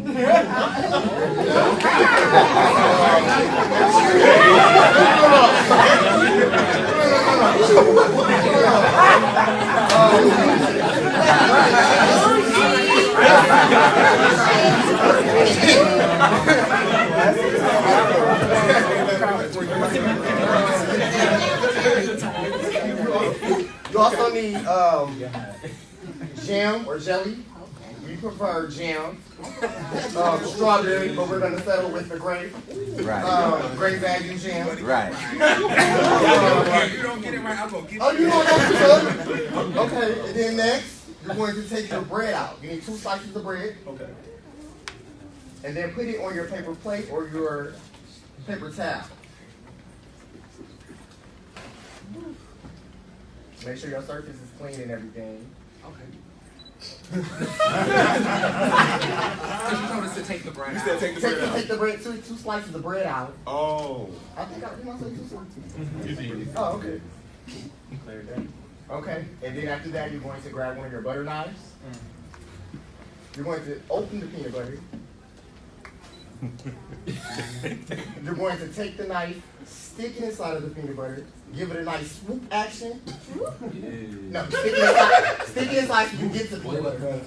Speaker 11: You also need jam or jelly. We prefer jam. Strawberry, but we're going to settle with the grape.
Speaker 9: Right.
Speaker 11: Grape value jam.
Speaker 9: Right.
Speaker 1: You don't get it right, I'm going to get
Speaker 11: Oh, you don't know. Okay, and then next, you're going to take your bread out. You need 2 slices of bread.
Speaker 1: Okay.
Speaker 11: And then put it on your paper plate or your paper towel. Make sure your surface is clean and everything.
Speaker 1: Okay.
Speaker 2: You told us to take the bread out.
Speaker 1: You said take the bread out.
Speaker 11: Take the bread, 2 slices of bread out.
Speaker 1: Oh.
Speaker 11: I think I did say 2 slices.
Speaker 1: You did.
Speaker 11: Oh, okay. Okay, and then after that, you're going to grab one of your butter knives. You're going to open the peanut butter. You're going to take the knife, stick it inside of the peanut butter, give it a nice swoop action. No, stick it inside so you get to the peanut butter.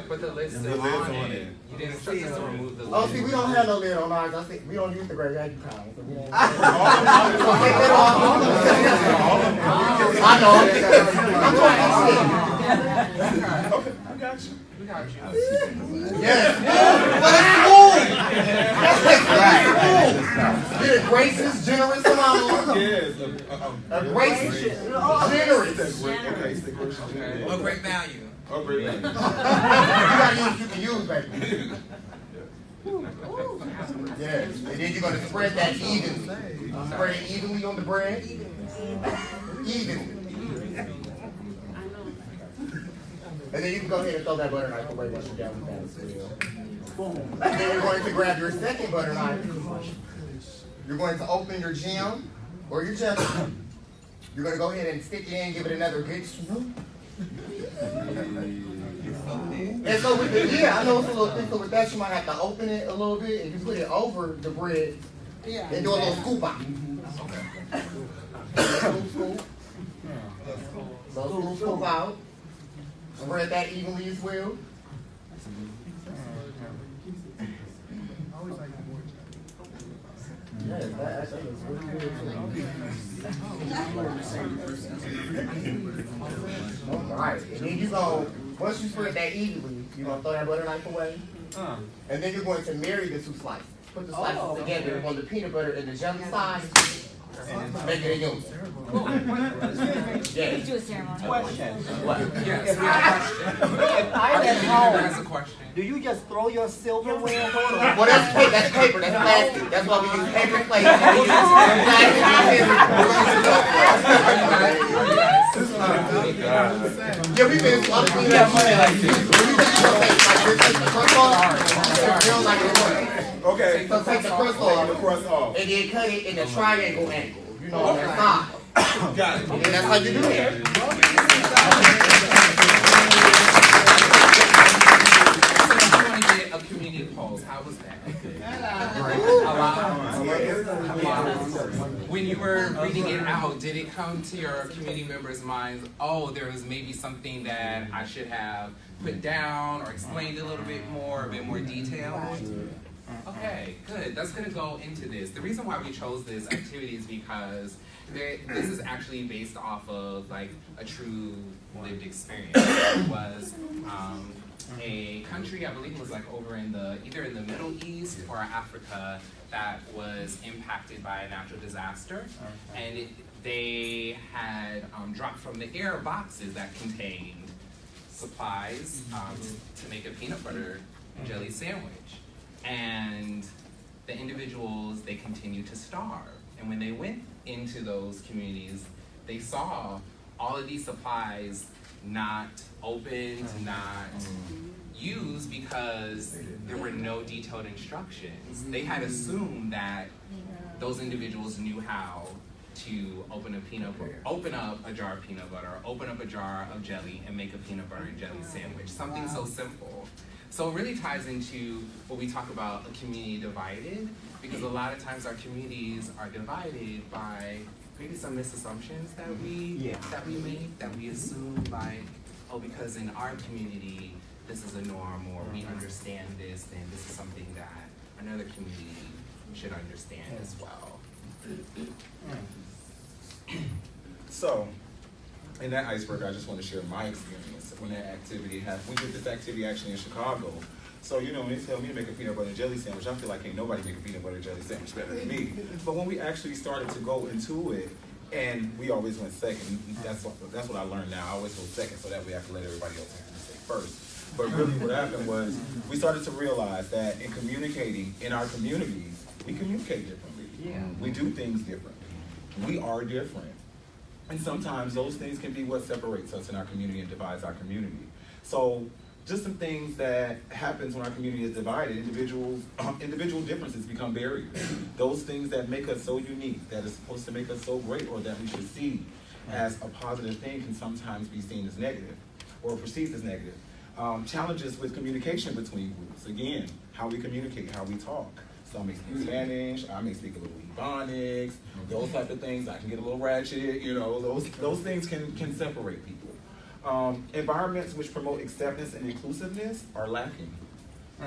Speaker 2: But the lid's still on it. You didn't instruct us to remove the lid.
Speaker 11: Oh, see, we don't have no lid on ours. I think we don't use the great vacuum kind. So we don't. So take that off. I know.
Speaker 1: Okay, I got you.
Speaker 2: We got you.
Speaker 11: Yes. Get a gracious, generous amount.
Speaker 1: Yes.
Speaker 11: A gracious, generous.
Speaker 1: Okay.
Speaker 2: A great value.
Speaker 1: Oh, great value.
Speaker 11: You gotta use what you can use, baby. Yes. And then you're gonna spread that evenly. Spread it evenly on the bread. Evenly. And then you can go ahead and throw that butter knife away once you're done with that as well. And then you're going to grab your second butter knife. You're going to open your jam or your jelly. You're going to go ahead and stick it in, give it another good swoop. And so with the, yeah, I know it's a little thick, so with that you might have to open it a little bit and you put it over the bread and do a little scoop out. So scoop out. Spread that evenly as well. Yes, that actually looks really good too. Alright, and then you go, once you spread that evenly, you're going to throw that butter knife away. And then you're going to marry the 2 slices. Put the slices together on the peanut butter and the jelly side. Make it a union.
Speaker 18: Let's do a ceremony.
Speaker 12: Question.
Speaker 2: Yes, we have a question.
Speaker 12: If I'm at
Speaker 2: Has a
Speaker 12: home,
Speaker 2: question.
Speaker 12: do you just throw your silverware?
Speaker 11: Well, that's paper, that's plastic. That's why we use paper plates. Yeah, we've been money like this.
Speaker 1: Okay.
Speaker 11: So take the crust off, and then cut it in a triangle angle. You know, on that side.
Speaker 1: Got it.
Speaker 11: And that's how you do it.
Speaker 2: A community pulse. How was that? When you were reading it out, did it come to your community members' minds, oh, there was maybe something that I should have put down or explained a little bit more, a bit more detailed? Okay, good. That's going to go into this. The reason why we chose this activity is because this is actually based off of like a true lived experience. It was a country, I believe it was like over in either in the Middle East or Africa, that was impacted by a natural disaster, and they had dropped from the air boxes that contained supplies to make a peanut butter jelly sandwich. And the individuals, they continued to starve. And when they went into those communities, they saw all of these supplies not opened, not used because there were no detailed instructions. They had assumed that those individuals knew how to open up a jar of peanut butter, open up a jar of jelly, and make a peanut butter and jelly sandwich. Something so simple. So it really ties into what we talk about, a community divided, because a lot of times our communities are divided by maybe some misassumptions that we make, that we assume like, oh, because in our community this is a norm, or we understand this, then this is something that another community should understand as well.
Speaker 1: So, in that iceberg, I just want to share my experience when that activity happened. We did this activity actually in Chicago. So, you know, when they tell me to make a peanut butter and jelly sandwich, I feel like ain't nobody make a peanut butter and jelly sandwich better than me. But when we actually started to go into it, and we always went second, that's what I learned now. I always go second, so that way I can let everybody else say first. But really what happened was, we started to realize that in communicating in our communities, we communicate differently. We do things differently. We are different. And sometimes those things can be what separates us in our community and divides our community. So just some things that happens when our community is divided, individual differences become barriers. Those things that make us so unique, that is supposed to make us so great, or that we should see as a positive thing, can sometimes be seen as negative or perceived as negative. Challenges with communication between groups. Again, how we communicate, how we talk. Some may speak Spanish, I may speak a little Ebonics, those type of things. I can get a little ratchet, you know, those things can separate people. Environments which promote acceptance and inclusiveness are lacking.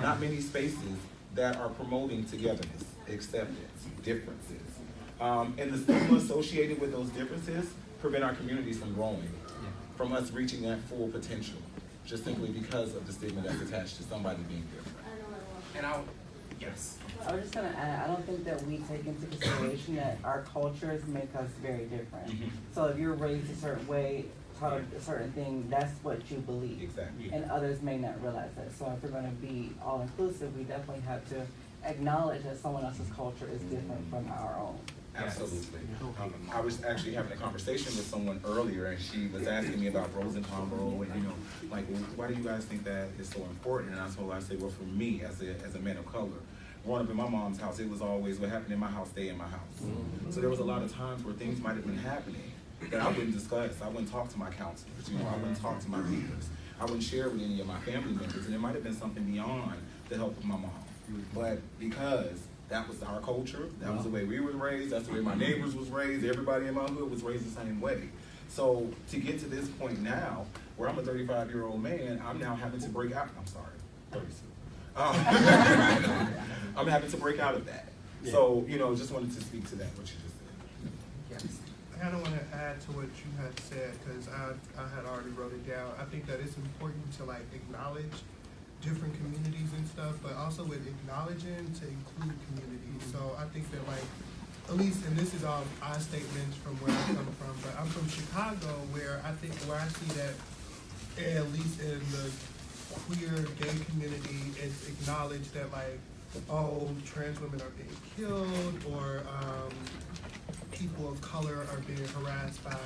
Speaker 1: Not many spaces that are promoting togetherness, acceptance, differences. And the stigma associated with those differences prevent our communities from growing, from us reaching that full potential, just simply because of the stigma that's attached to somebody being different.
Speaker 2: And yes.
Speaker 8: I was just gonna add, I don't think that we take into consideration that our cultures make us very different. So if you're raised a certain way, taught a certain thing, that's what you believe.
Speaker 1: Exactly.
Speaker 8: And others may not realize that. So if we're gonna be all inclusive, we definitely have to acknowledge that someone else's culture is different from our own.
Speaker 1: Absolutely. I was actually having a conversation with someone earlier, and she was asking me about Bros and Convo, and like, why do you guys think that is so important? And I told her, I said, well, for me, as a man of color, growing up in my mom's house, it was always what happened in my house, stay in my house. So there was a lot of times where things might have been happening that I wouldn't discuss. I wouldn't talk to my counselors, I wouldn't talk to my leaders. I wouldn't share with any of my family members, and it might have been something beyond the help of my mom. But because that was our culture, that was the way we were raised, that's the way my neighbors was raised, everybody in my hood was raised the same way. So to get to this point now, where I'm a 35-year-old man, I'm now having to break out, I'm sorry, 32. I'm having to break out of that. So, just wanted to speak to that, what you just said.
Speaker 2: Yes.
Speaker 10: I kind of want to add to what you had said, because I had already wrote it down. I think that it's important to acknowledge different communities and stuff, but also with acknowledging to include communities. So I think that at least, and this is all I statements from where I come from, but I'm from Chicago, where I see that at least in the queer gay community, it's acknowledged that trans women are being killed, or people of color are being harassed by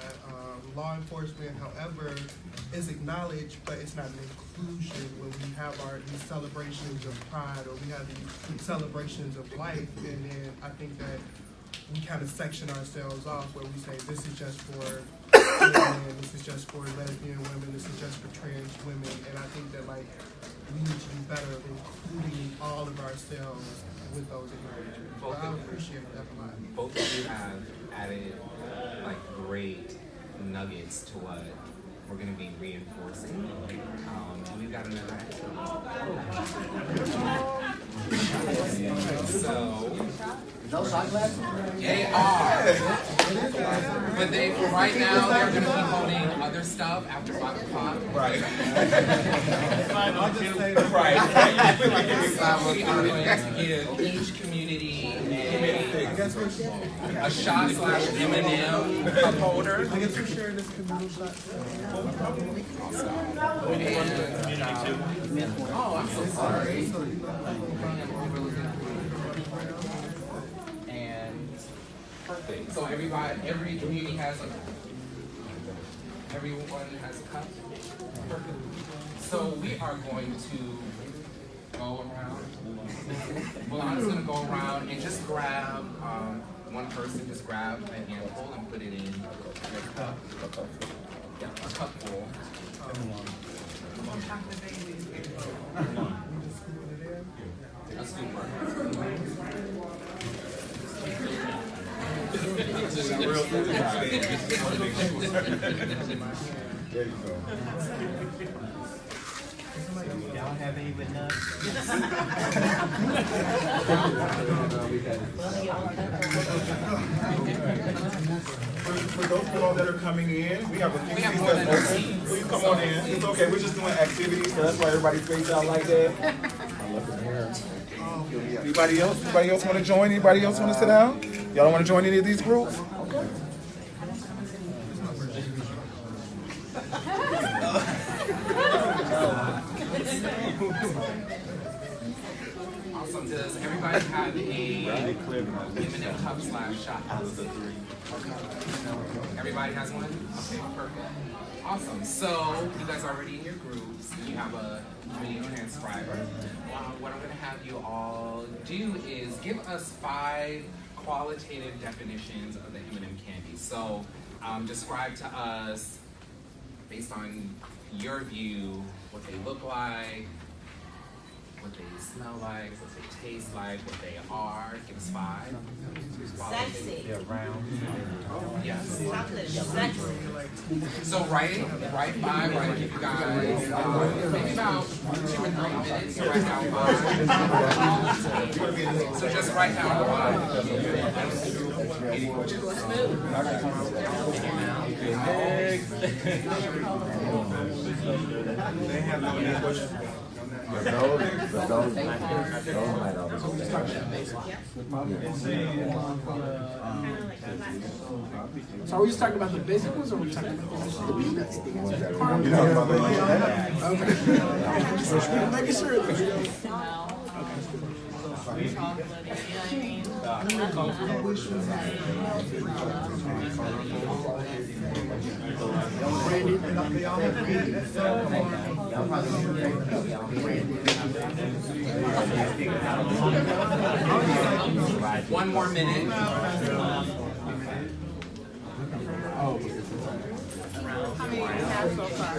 Speaker 10: law enforcement. However, it's acknowledged, but it's not an inclusion when we have these celebrations of pride, or we have these celebrations of life, and then I think that we kind of section ourselves off where we say this is just for women, this is just for lesbian women, this is just for trans women, and I think that we need to do better of including all of ourselves with those acknowledgements. But I appreciate that a lot.
Speaker 2: Both of you have added great nuggets to what we're going to be reinforcing. And we've got another activity. So,
Speaker 12: no shot glass?
Speaker 2: they are. But right now, they're going to be holding other stuff after 5 o'clock.
Speaker 1: Right.
Speaker 10: I'll just say that.
Speaker 2: Right. We are going to give each community a shot / M&M cup holder.
Speaker 10: I guess we're sharing this communal shot.
Speaker 2: Oh, I'm so sorry. And perfect. So every community has Everyone has a cup? Perfect. So we are going to go around. Well, I'm just gonna go around and just grab, one person just grab a handful and put it in your cup. Yeah, a cup full. A scoop work.
Speaker 16: There you go.
Speaker 12: Y'all have any with nuts?
Speaker 1: For those of y'all that are coming in, we have a few seats that's open. Please come on in. It's okay, we're just doing activities, so that's why everybody's spaced out like that. Anybody else? Anybody else want to join? Anybody else want to sit down? Y'all don't want to join any of these groups? Okay.
Speaker 2: Awesome. Does everybody have a M&M cup / shot? Everybody has one? Okay, perfect. Awesome. So you guys are already in your groups. You have a video transcriber. What I'm going to have you all do is give us 5 qualitative definitions of the M&M candy. So describe to us, based on your view, what they look like, what they smell like, what they taste like, what they are. Give us 5.
Speaker 4: Sexy.
Speaker 2: They're round. Yes.
Speaker 4: Chocolate is sexy.
Speaker 2: So write 5. Right, give you guys maybe about 2 or 3 minutes to write down 5. So just write down 5.
Speaker 16: They have no questions. Those might always be.
Speaker 10: So are we just talking about the basic ones, or are we talking about the peanuts? Okay. Making sure.
Speaker 2: One more minute.
Speaker 4: How many do you have so far?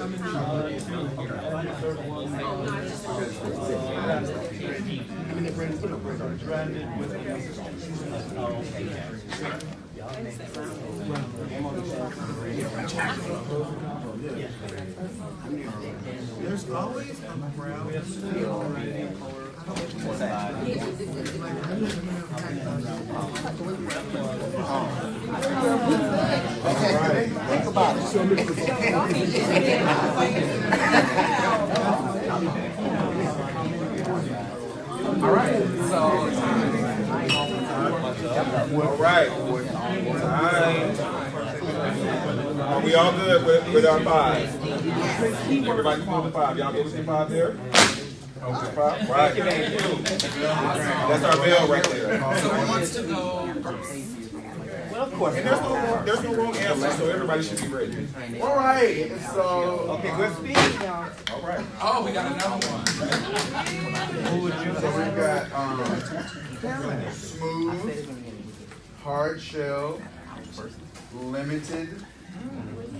Speaker 10: There's always a brown
Speaker 16: Okay, think about it.
Speaker 2: All right. So.
Speaker 1: All right. Are we all good with our 5? Everybody cool with 5? Y'all good with your 5 there? Okay. 5? Right. That's our bell right there.
Speaker 2: So who wants to go first?
Speaker 12: Well, of course.
Speaker 1: And there's no wrong answer, so everybody should be ready.
Speaker 19: All right, so
Speaker 12: Okay, good speed, y'all.
Speaker 1: All right.
Speaker 2: Oh, we got another one.
Speaker 19: So we've got smooth, hard shell, limited,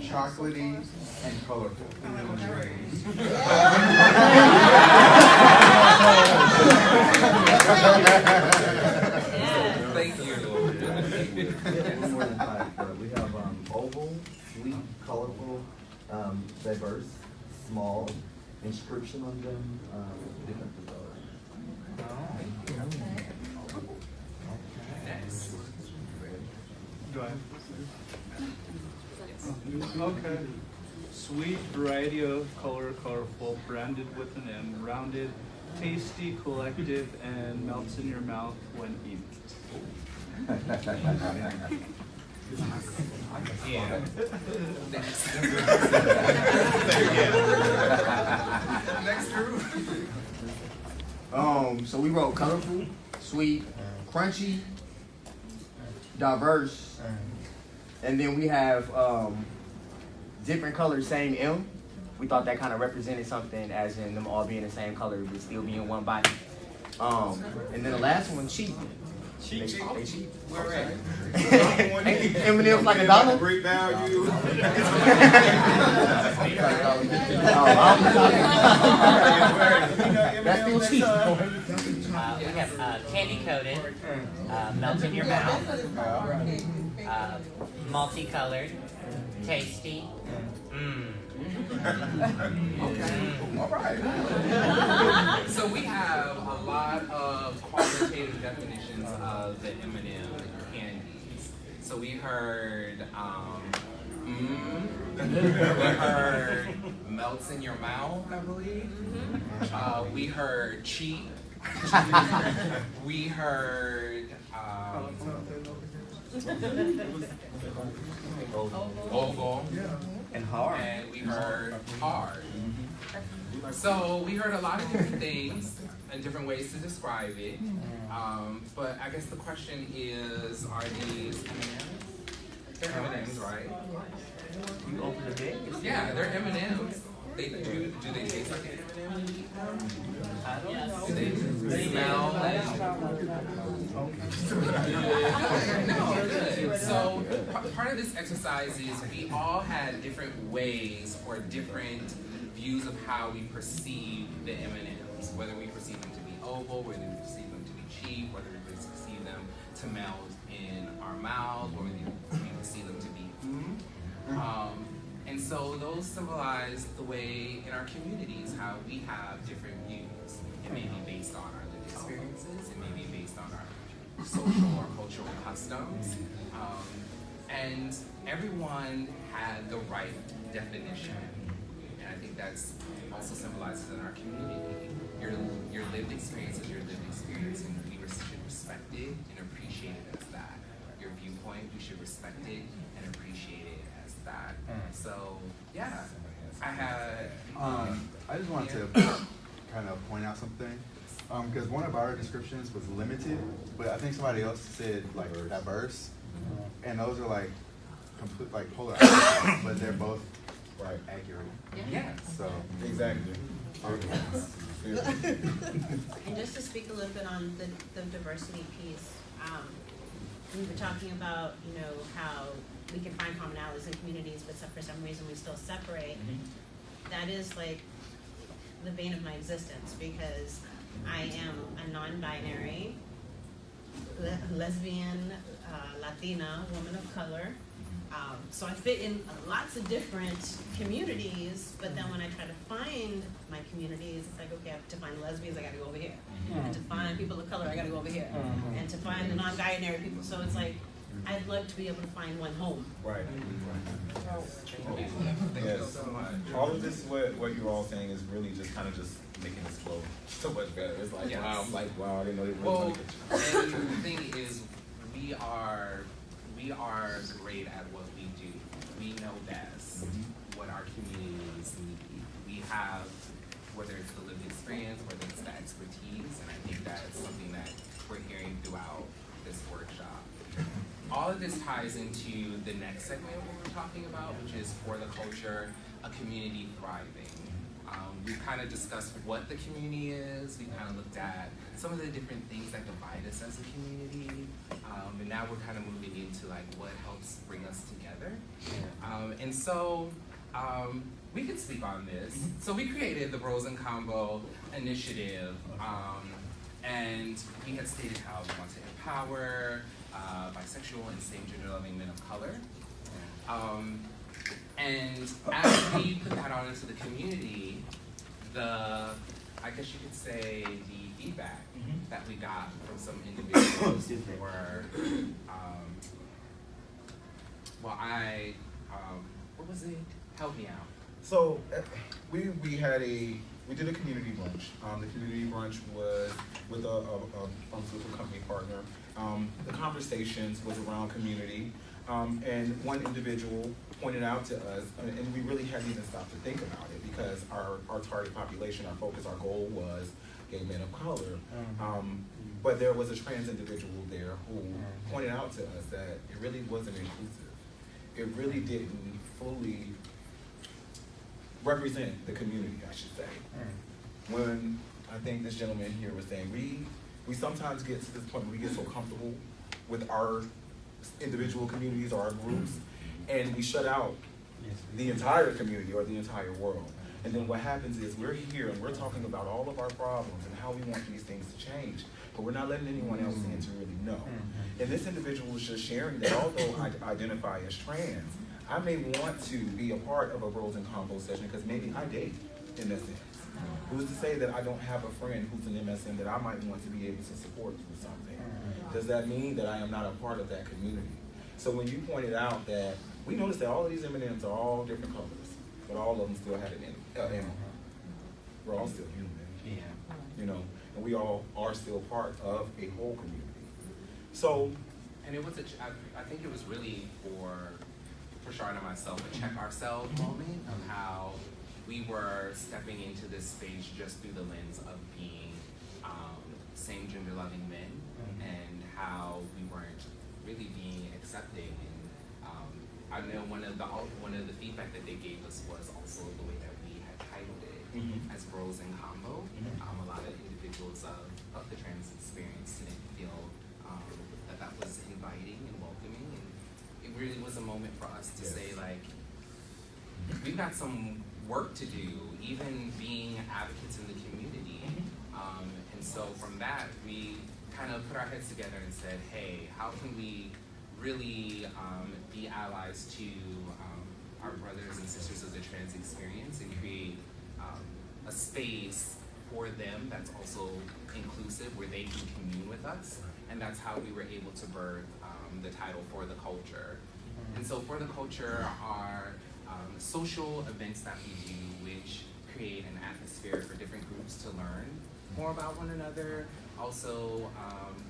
Speaker 19: chocolatey, and colorful.
Speaker 2: Thank you.
Speaker 13: More than 5. We have oval, sweet, colorful, diverse, small, inscription on them, different
Speaker 2: Next.
Speaker 5: Do I? Okay. Sweet variety of color, colorful, branded with an M, rounded, tasty, collective, and melts in your mouth when eaten.
Speaker 2: Yeah. Next. Next group.
Speaker 11: So we wrote colorful, sweet, crunchy, diverse, and then we have different colors, same M. We thought that kind of represented something, as in them all being the same color, but still being one body. And then the last one, cheap. They cheap.
Speaker 1: Where at?
Speaker 11: M&M's like $1.
Speaker 1: Great value.
Speaker 11: That's still cheap.
Speaker 21: We have candy coated, melt in your mouth, multicolored, tasty.
Speaker 1: All right.
Speaker 2: So we have a lot of qualitative definitions of the M&M candies. So we heard, we heard melts in your mouth, I believe. We heard cheap. We heard oval.
Speaker 12: And hard.
Speaker 2: And we heard hard. So we heard a lot of different things and different ways to describe it. But I guess the question is, are these M&Ms? They're M&Ms, right?
Speaker 12: You open the bag?
Speaker 2: Yeah, they're M&Ms. They do they taste like an M&M?
Speaker 12: I don't know.
Speaker 2: Do they smell like? No, good. So part of this exercise is we all had different ways or different views of how we perceive the M&Ms, whether we perceive them to be oval, whether we perceive them to be cheap, whether we perceive them to melt in our mouth, or we perceive them to be and so those symbolize the way in our communities how we have different views. It may be based on our lived experiences, it may be based on our social or cultural customs. And everyone had the right definition. And I think that's also symbolized in our community. Your lived experience is your lived experience, and we should respect it and appreciate it as that. Your viewpoint, we should respect it and appreciate it as that. So, yeah, I had...
Speaker 19: I just wanted to kind of point out something. Because one of our descriptions was limited, but I think somebody else said like diverse. And those are like complete, like polar opposites, but they're both right accurate.
Speaker 2: Yeah.
Speaker 19: So
Speaker 1: exactly.
Speaker 3: And just to speak a little bit on the diversity piece, we were talking about, you know, how we can find commonalities in communities, but for some reason we still separate. That is like the vein of my existence, because I am a non-binary, lesbian, Latina, woman of color. So I fit in lots of different communities, but then when I try to find my communities, it's like, okay, I have to find lesbians, I gotta go over here. And to find people of color, I gotta go over here. And to find the non-binary people, so it's like, I'd love to be able to find one home.
Speaker 1: Right.
Speaker 2: Yes. So much.
Speaker 1: All of this, what you're all saying, is really just kind of just making us flow so much better. It's like, wow, I'm like, wow, I didn't know they were
Speaker 2: Well,
Speaker 1: really
Speaker 2: and the thing is, we are great at what we do. We know best what our communities need. We have, whether it's the lived experience, whether it's the expertise, and I think that's something that we're hearing throughout this workshop. All of this ties into the next segment of what we're talking about, which is for the culture, a community thriving. We kind of discussed what the community is. We kind of looked at some of the different things that divide us as a community. And now we're kind of moving into like what helps bring us together. And so we could speak on this. So we created the Bros and Convo Initiative. And we had stated how we want to empower bisexual and same gender loving men of color. And as we put that out into the community, I guess you could say the feedback that we got from some individuals were, what was it? Help me out.
Speaker 1: So we did a community brunch. The community brunch was with a pharmaceutical company partner. The conversations was around community, and one individual pointed out to us, and we really hadn't even stopped to think about it, because our target population, our focus, our goal was gay men of color. But there was a trans individual there who pointed out to us that it really wasn't inclusive. It really didn't fully represent the community, I should say. When I think this gentleman here was saying, we sometimes get to this point where we get so comfortable with our individual communities or our groups, and we shut out the entire community or the entire world. And then what happens is we're here and we're talking about all of our problems and how we want these things to change, but we're not letting anyone else in to really know. And this individual was just sharing that although I identify as trans, I may want to be a part of a Bros and Convo session because maybe I date in that sense. Who's to say that I don't have a friend who's an MSM that I might want to be able to support through something? Does that mean that I am not a part of that community? So when you pointed out that we noticed that all of these M&Ms are all different colors, but all of them still had an M. We're all still human, you know, and we all are still part of a whole community. So,
Speaker 2: and it was I think it was really for Shard and myself a check ourselves moment of how we were stepping into this space just through the lens of being same gender loving men, and how we weren't really being accepting. And I know one of the feedback that they gave us was also the way that we had titled it as Bros and Convo. A lot of individuals of the trans experience didn't feel that was inviting and welcoming, and it really was a moment for us to say, like, we've got some work to do, even being advocates in the community. And so from that, we kind of put our heads together and said, hey, how can we really be allies to our brothers and sisters of the trans experience and create a space for them that's also inclusive, where they can commune with us. And that's how we were able to birth the title For the Culture. And so For the Culture are social events that we do which create an atmosphere for different groups to learn more about one another. Also,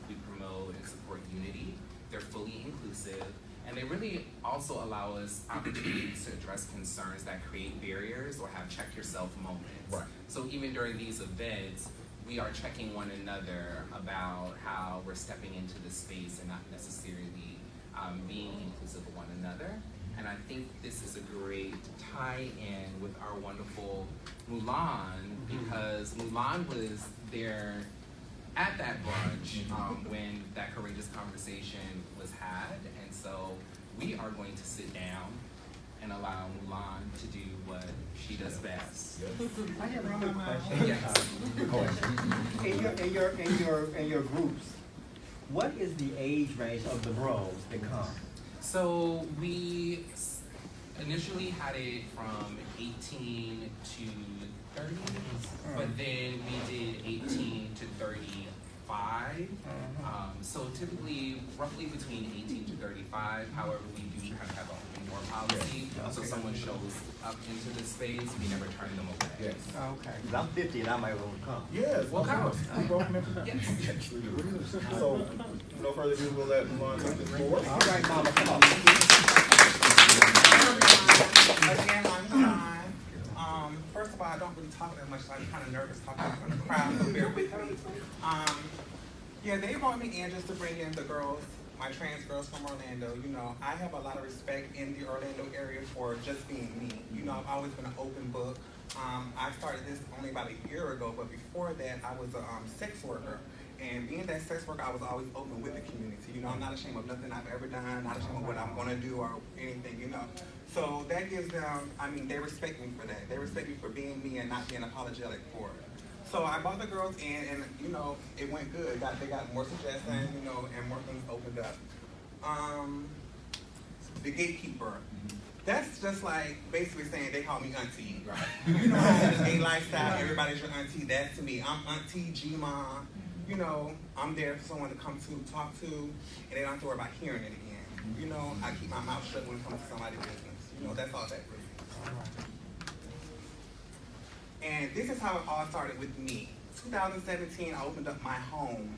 Speaker 2: we promote and support unity. They're fully inclusive, and they really also allow us opportunities to address concerns that create barriers or have check yourself moments.
Speaker 1: Right.
Speaker 2: So even during these events, we are checking one another about how we're stepping into the space and not necessarily being inclusive of one another. And I think this is a great tie-in with our wonderful Mulan, because Mulan was there at that brunch when that courageous conversation was had. And so we are going to sit down and allow Mulan to do what she does best.
Speaker 12: I have one question.
Speaker 2: Yes.
Speaker 12: In your groups, what is the age range of the bros that come?
Speaker 2: So we initially had it from 18 to 30, but then we did 18 to 35. So typically, roughly between 18 to 35. However, we do kind of have an open door policy. So if someone shows up into the space, we never turn them away.
Speaker 1: Yes.
Speaker 12: Okay. 'Cause I'm 50 and I might want to come.
Speaker 1: Yes.
Speaker 2: Well, come.
Speaker 1: Yes. So, no further ado, we'll let Mulan take this forward.
Speaker 12: All right, Mama, come on.
Speaker 14: Again, I'm John. First of all, I don't really talk that much, so I'm kind of nervous talking in front of the crowd, so bear with me. Yeah, they brought me in just to bring in the girls, my trans girls from Orlando. You know, I have a lot of respect in the Orlando area for just being me. You know, I've always been an open book. I started this only about a year ago, but before that, I was a sex worker. And being that sex worker, I was always open with the community. You know, I'm not ashamed of nothing I've ever done, not ashamed of what I'm gonna do or anything, you know. So that gives them, I mean, they respect me for that. They respect me for being me and not being apologetic for it. So I brought the girls in and, you know, it went good. They got more suggestions, you know, and more things opened up. The gatekeeper. That's just like basically saying they call me auntie. Right. You know, in the gay lifestyle, everybody's your auntie. That's to me. I'm auntie, G-mom. You know, I'm there for someone to come to, talk to, and they don't have to worry about hearing it again. You know, I keep my mouth shut when it comes to somebody's business. You know, that's all that really. And this is how it all started with me. 2017, I opened up my home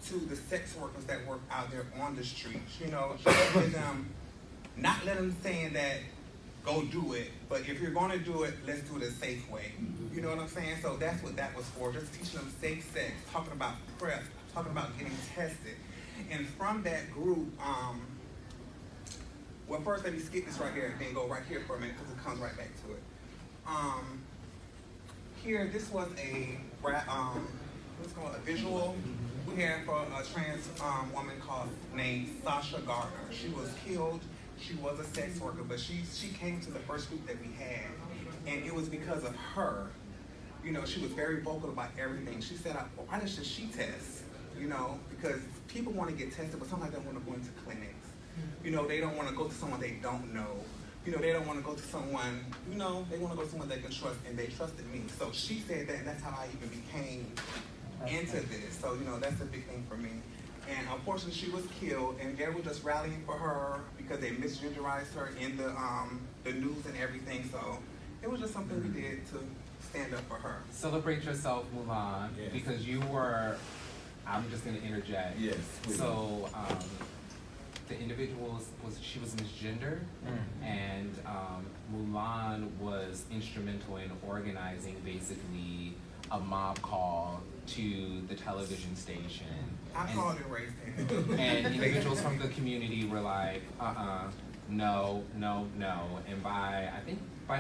Speaker 14: to the sex workers that work out there on the streets. You know, not let them saying that, go do it, but if you're gonna do it, let's do it a safe way. You know what I'm saying? So that's what that was for, just teaching them safe sex, talking about PrEP, talking about getting tested. And from that group, well, first let me skip this right here and then go right here for a minute because it comes right back to it. Here, this was a what's called a visual we had for a trans woman named Sasha Gardner. She was killed. She was a sex worker, but she came to the first group that we had, and it was because of her. You know, she was very vocal about everything. She said, "Why doesn't she test?" You know, because people want to get tested, but sometimes they want to go into clinics. You know, they don't want to go to someone they don't know. You know, they don't want to go to someone, you know, they want to go to someone they can trust, and they trusted me. So she said that, and that's how I even became into this. So, you know, that's a big thing for me. And unfortunately, she was killed, and they were just rallying for her because they misgenderized her in the news and everything. So it was just something we did to stand up for her.
Speaker 2: Celebrate yourself, Mulan, because you were, I'm just going to interject.
Speaker 1: Yes, please.
Speaker 2: So, the individual she was misgendered, and Mulan was instrumental in organizing basically a mob call to the television station.
Speaker 14: I called it race tension.
Speaker 2: And individuals from the community were like, no, no, no. And by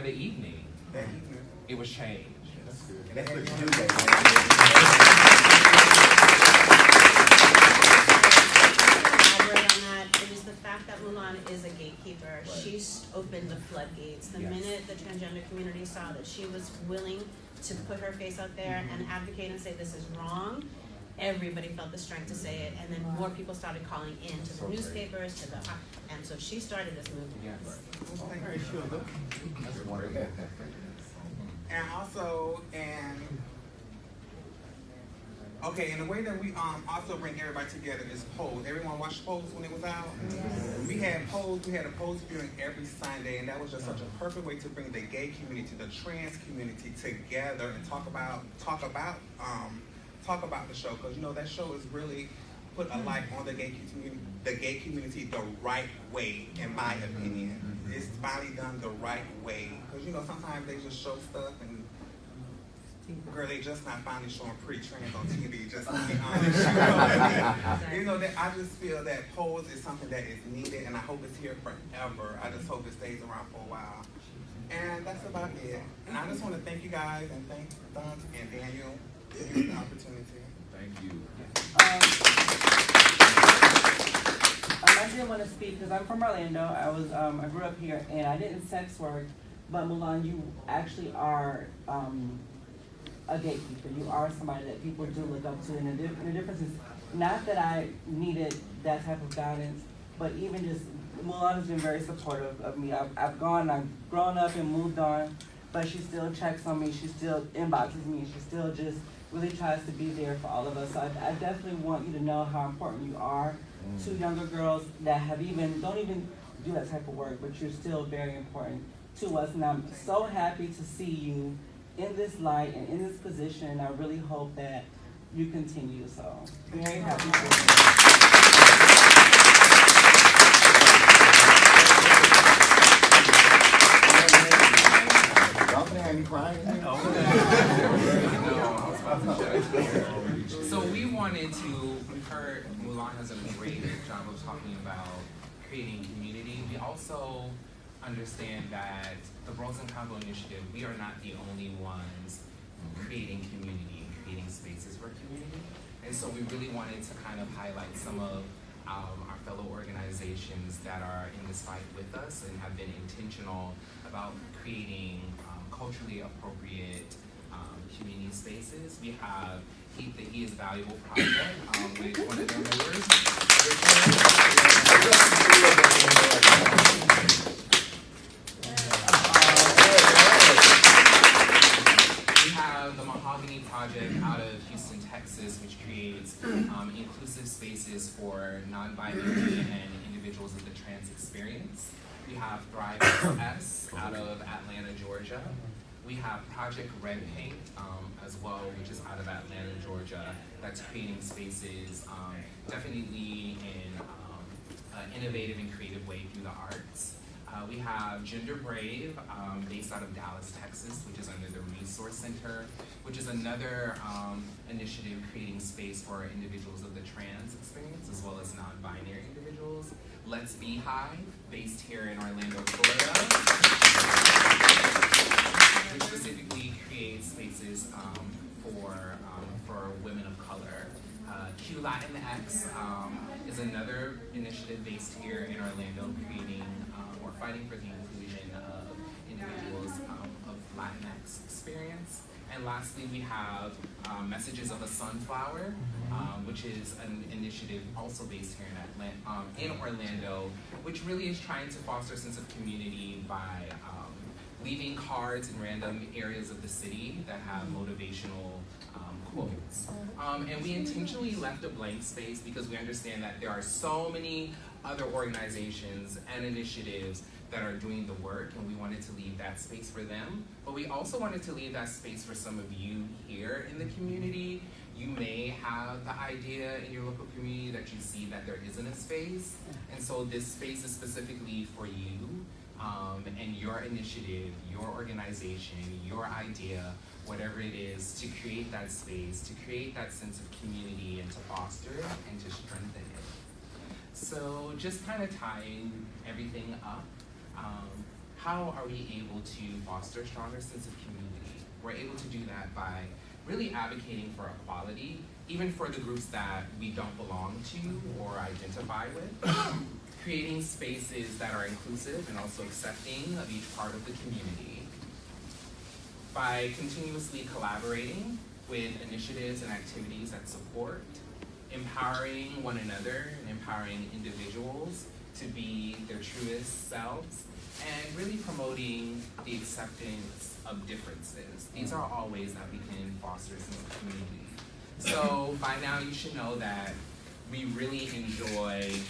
Speaker 2: the evening, it was changed.
Speaker 16: And that's what you do that.
Speaker 3: That Mulan is a gatekeeper. Right. She's opened the floodgates. The minute the transgender community saw that she was willing to put her face out there and advocate and say this is wrong, everybody felt the strength to say it, and then more people started calling in to the newspapers, and so she started this movement.
Speaker 2: Yes.
Speaker 16: That's wonderful.
Speaker 14: And also, okay, and the way that we also bring everybody together is Pose. Everyone watched Pose when it was out? We had Pose, we had a Pose viewing every Sunday, and that was just such a perfect way to bring the gay community, the trans community together and talk about the show, because you know that show has really put a light on the gay community the right way, in my opinion. It's finally done the right way, because you know sometimes they just show stuff and girl, they just not finally showing pretty trans on TV, just to be honest. You know, that I just feel that Pose is something that is needed, and I hope it's here forever. I just hope it stays around for a while. And that's about it. And I just want to thank you guys, and thank Don and Daniel for giving me the opportunity.
Speaker 1: Thank you.
Speaker 8: I didn't want to speak because I'm from Orlando. I grew up here, and I didn't sex work, but Mulan, you actually are a gatekeeper. You are somebody that people do look up to, and the difference is not that I needed that type of guidance, but even just Mulan has been very supportive of me. I've grown up and moved on, but she still checks on me. She still inboxes me. She still just really tries to be there for all of us. So I definitely want you to know how important you are to younger girls that don't even do that type of work, but you're still very important to us. And I'm so happy to see you in this light and in this position, and I really hope that you continue. So, very happy for you.
Speaker 16: Don't have me crying.
Speaker 2: So we heard Mulan has done a great job of talking about creating community. We also understand that the Girls in Convo Initiative, we are not the only ones creating community and creating spaces for community. And so we really wanted to kind of highlight some of our fellow organizations that are in this fight with us and have been intentional about creating culturally appropriate community spaces. We have the He is Valuable project with one of their members. We have the Mahogany Project out of Houston, Texas, which creates inclusive spaces for non-binary and individuals of the trans experience. We have Thrive S out of Atlanta, Georgia. We have Project Red Paint as well, which is out of Atlanta, Georgia, that's creating spaces definitely in an innovative and creative way through the arts. We have Gender Brave, based out of Dallas, Texas, which is under the Resource Center, which is another initiative creating space for individuals of the trans experience as well as non-binary individuals. Let's Be Hive, based here in Orlando, Florida. which specifically creates spaces for women of color. Q Latinx is another initiative based here in Orlando, creating or fighting for the inclusion of individuals of Latinx experience. And lastly, we have Messages of a Sunflower, which is an initiative also based here in Orlando, which really is trying to foster a sense of community by leaving cards in random areas of the city that have motivational quotes. And we intentionally left a blank space because we understand that there are so many other organizations and initiatives that are doing the work, and we wanted to leave that space for them. But we also wanted to leave that space for some of you here in the community. You may have the idea in your local community that you see that there isn't a space, and so this space is specifically for you and your initiative, your organization, your idea, whatever it is, to create that space, to create that sense of community and to foster it and to strengthen it. So just kind of tying everything up, how are we able to foster a stronger sense of community? We're able to do that by really advocating for equality, even for the groups that we don't belong to or identify with, creating spaces that are inclusive and also accepting of each part of the community, by continuously collaborating with initiatives and activities that support, empowering one another and empowering individuals to be their truest selves, and really promoting the acceptance of differences. These are all ways that we can foster a sense of community. So by now you should know that we really enjoy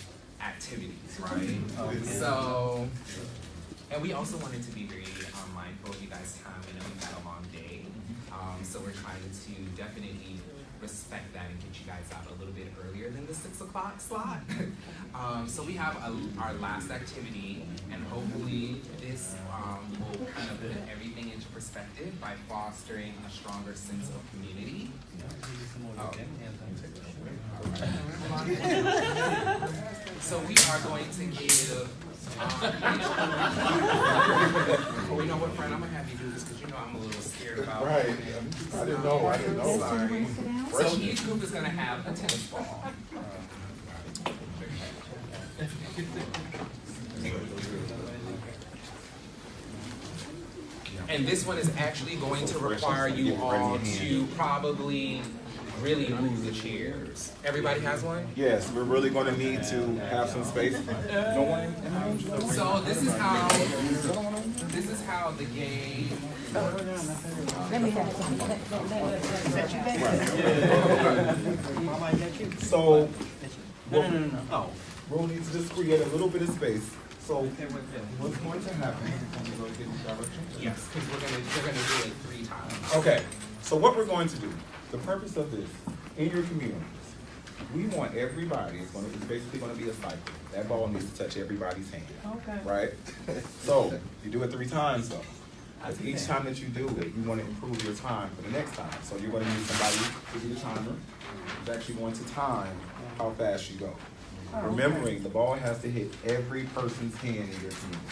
Speaker 2: activities, right? So, and we also wanted to be very mindful of you guys' time. We know we've had a long day, so we're trying to definitely respect that and get you guys out a little bit earlier than the 6 o'clock slot. So we have our last activity, and hopefully this will kind of put everything into perspective by fostering a stronger sense of community. So we are going to give you know what, friend, I'm gonna have you do this because you know I'm a little scared about
Speaker 19: Right.
Speaker 2: it.
Speaker 19: I didn't know.
Speaker 2: Sorry. So each group is gonna have a tennis ball. And this one is actually going to require you all to probably really move the chairs. Everybody has one?
Speaker 1: Yes, we're really going to need to have some space. No one?
Speaker 2: So this is how the game works.
Speaker 1: So, we'll need to just create a little bit of space. So, what's going to happen? Can we go get in direction?
Speaker 2: Yes, because they're gonna do it 3 times.
Speaker 1: Okay, so what we're going to do, the purpose of this, in your communities, we want everybody, it's basically gonna be a cycle. That ball needs to touch everybody's hand.
Speaker 8: Okay.
Speaker 1: Right? So, you do it 3 times though. Because each time that you do it, you wanna improve your time for the next time. So you're gonna need somebody to be the timer, who's actually going to time how fast you go. Remembering, the ball has to hit every person's hand in your community.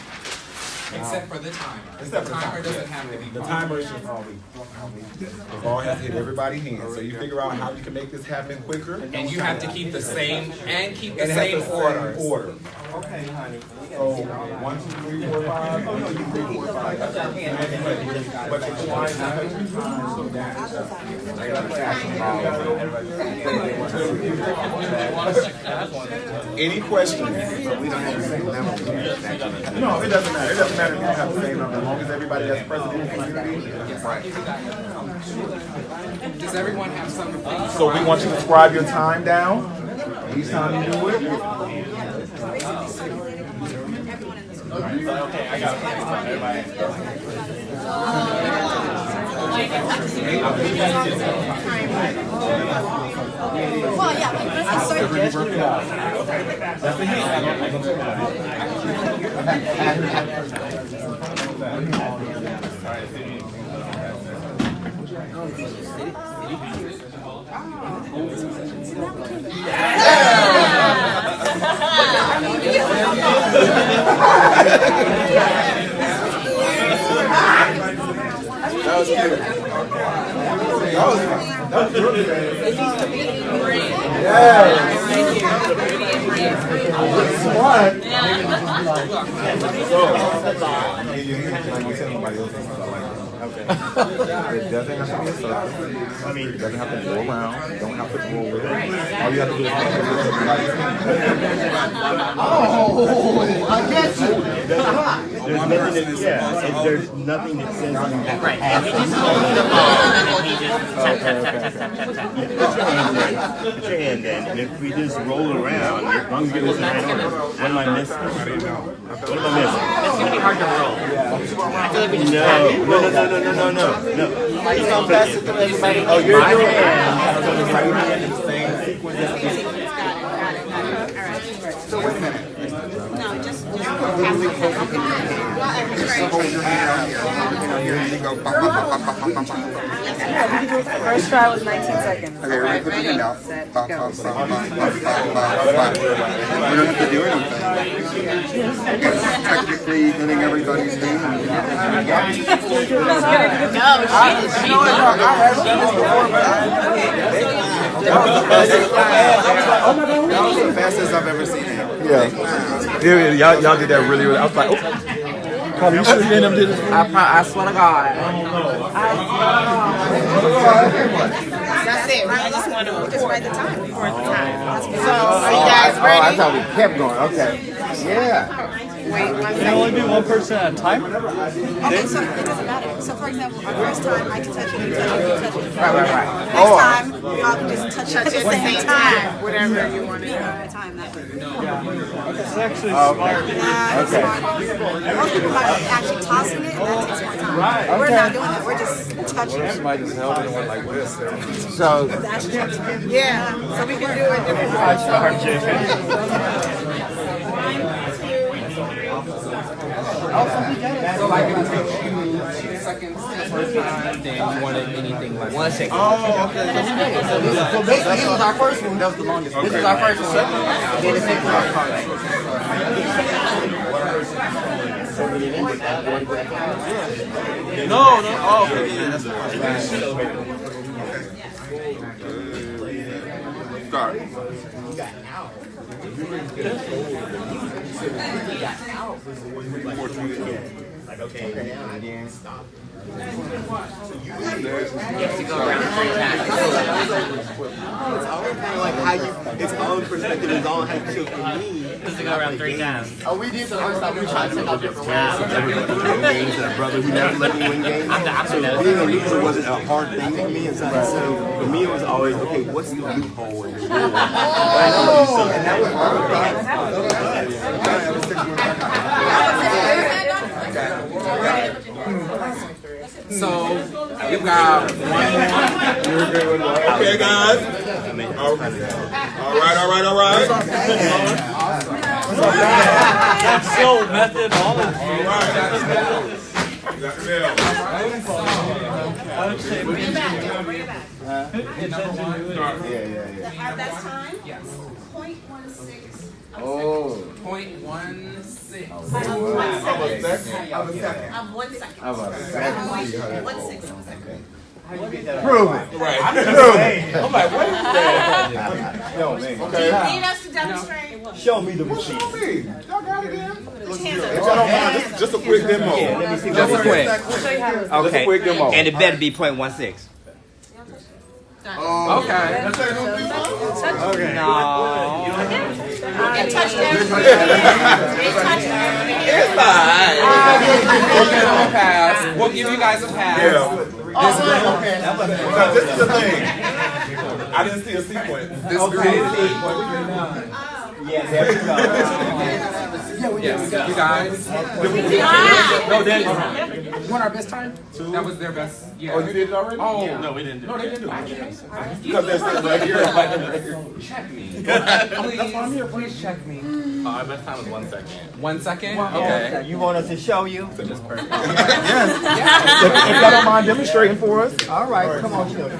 Speaker 2: Except for the timer.
Speaker 1: Except
Speaker 2: the timer doesn't have to be.
Speaker 1: The timer is just always. The ball has to hit everybody's hand. So you figure out how you can make this happen quicker.
Speaker 2: And you have to keep the same order.
Speaker 1: Okay, honey. So 1, 2, 3, 4, 5. Oh no, you 3, 4, 5. But the twice every time. So that is any questions? We don't have the same number. No, it doesn't matter. It doesn't matter if you have the same number, as long as everybody that's present in the community.
Speaker 2: Does everyone have something?
Speaker 1: So we want you to scribe your time down. Each time you do it.
Speaker 11: Okay, I got it. Everybody.
Speaker 18: Well, yeah,
Speaker 1: That's the hint.
Speaker 19: was really good. Smart.
Speaker 16: Okay. It doesn't have to be a circle. I mean, it doesn't have to go around. You don't have to go with it. All you have to do is
Speaker 12: I get you.
Speaker 16: There's nothing that says you have to
Speaker 21: Right.
Speaker 16: pass
Speaker 21: He
Speaker 16: it.
Speaker 21: just holds the ball and then he just tap, tap, tap, tap, tap, tap, tap.
Speaker 16: Put your hand down, and if we just roll around, as long as you get this in right order, what am I missing? What am I missing?
Speaker 21: It's gonna be hard to roll. I feel like we just
Speaker 16: No.
Speaker 20: He's gonna pass it to everybody.
Speaker 16: Oh, you're
Speaker 20: My
Speaker 16: doing
Speaker 20: hand.
Speaker 16: it.
Speaker 19: So wait a minute.
Speaker 3: No, just
Speaker 19: So hold your hand out here. Here you go.
Speaker 17: First try was 19 seconds.
Speaker 19: Okay, ready? Put your hand out.
Speaker 17: Set,
Speaker 19: Bop,
Speaker 17: go.
Speaker 19: bop, bop, bop, bop, bop, bop. We don't have to do anything. Technically hitting everybody's hand. That was the fastest I've ever seen it.
Speaker 16: Yeah, y'all did that really well. I was like, oh. You should have been able to do this.
Speaker 20: I swear to God.
Speaker 17: That's it, right? I just want to just write the time. Record the time. So, are you guys
Speaker 19: Oh,
Speaker 17: ready?
Speaker 19: I thought we kept going. Okay. Yeah.
Speaker 17: Wait, one
Speaker 5: Can
Speaker 17: second.
Speaker 5: only be one person at a time?
Speaker 17: Okay, so it doesn't matter. So, for example, our first time, I can touch you, you touch me, you touch me.
Speaker 19: Right.
Speaker 17: Next time, we all can just touch at the same time. Whatever you want to do. Time that way.
Speaker 5: It's actually
Speaker 19: Okay.
Speaker 5: smart.
Speaker 19: Okay.
Speaker 17: Most people are actually tossing it, and that takes more time.
Speaker 19: Right.
Speaker 17: We're
Speaker 19: Okay.
Speaker 17: not doing that. We're just touching it.
Speaker 19: Somebody just held it and went like this. So.
Speaker 17: That's just, yeah. So we can do it different ways.
Speaker 2: So like it takes you 2 seconds the first time, then you wanted anything less.
Speaker 20: 1 second.
Speaker 19: Oh, okay.
Speaker 20: So basically, this was our first one. That was the longest. This was our first one. Then the second one.
Speaker 19: No. Oh, okay. Yeah, that's Start.
Speaker 16: Like, okay, again, stop.
Speaker 21: You have to go around 3 times.
Speaker 16: It's all kind of like how you, its own perspective is all how you feel for me.
Speaker 21: Just to go around 3 times.
Speaker 20: Oh, we did the first time. We were trying to take out different ways.
Speaker 16: Games and a brother who never let me win games. So being a loser wasn't a hard thing for me. So for me, it was always, okay, what's the loophole in the rule? And that was
Speaker 2: So you got one more.
Speaker 19: Okay, guys. All right.
Speaker 5: That's so methodology.
Speaker 19: All right. You got the bell.
Speaker 2: Number one.
Speaker 3: Our best time?
Speaker 2: Yes.
Speaker 3: 0.16.
Speaker 19: Oh.
Speaker 2: 0.16.
Speaker 3: Of 1 second.
Speaker 19: Of a second.
Speaker 3: Of 1 second.
Speaker 19: Of a second.
Speaker 3: 1/6 second.
Speaker 19: Prove it.
Speaker 16: Right.
Speaker 19: I'm like, what is that?
Speaker 16: Yo, man.
Speaker 3: Do you
Speaker 19: Okay.
Speaker 3: need us to demonstrate?
Speaker 16: Show me the receipt.
Speaker 19: Show me. Y'all got it then?
Speaker 3: Put your hands
Speaker 19: If
Speaker 3: up.
Speaker 19: y'all don't mind, this is just a quick demo.
Speaker 20: Just quick.
Speaker 19: Just a
Speaker 20: Okay.
Speaker 19: quick demo.
Speaker 20: And it better be 0.16.
Speaker 19: Oh,
Speaker 2: Okay.
Speaker 20: Okay. No.
Speaker 3: You can touch them.
Speaker 2: It's fine. We'll give them a pass. We'll give you guys a pass.
Speaker 19: Yeah. Because this is the thing. I didn't see a sequence. This
Speaker 20: Yeah, there we go.
Speaker 2: Yes, you guys.
Speaker 19: No, then.
Speaker 2: You want our best time? That was their best. Yeah.
Speaker 19: Oh, you did it already?
Speaker 2: Oh,
Speaker 19: no, we didn't do it.
Speaker 2: No, they didn't do it.
Speaker 19: Because they're still right here.
Speaker 2: Check me. Please check me.
Speaker 21: Our best time was 1 second.
Speaker 2: 1 second? Okay.
Speaker 20: You want us to show you?
Speaker 19: Yes. If y'all don't mind demonstrating for us.
Speaker 20: All right, come on, show you.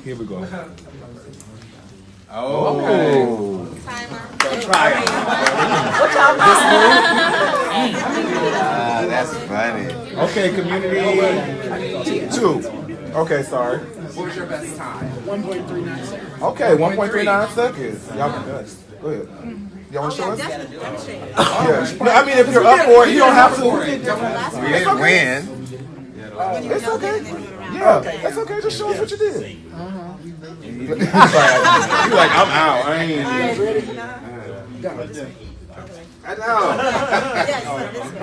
Speaker 19: Here we go.
Speaker 2: Oh.
Speaker 19: Okay.
Speaker 20: Try it.
Speaker 16: That's funny.
Speaker 1: Okay, community 2. Okay, sorry.
Speaker 2: What was your best time?
Speaker 7: 1.39 seconds.
Speaker 1: Okay, 1.39 seconds. Y'all can go ahead. Y'all want to show us? Yeah. No, I mean, if you're up for it, you don't have to.
Speaker 9: We didn't win.
Speaker 1: It's okay. Yeah, it's okay. Just show us what you did. You're like, I'm out. I ain't.
Speaker 19: I know.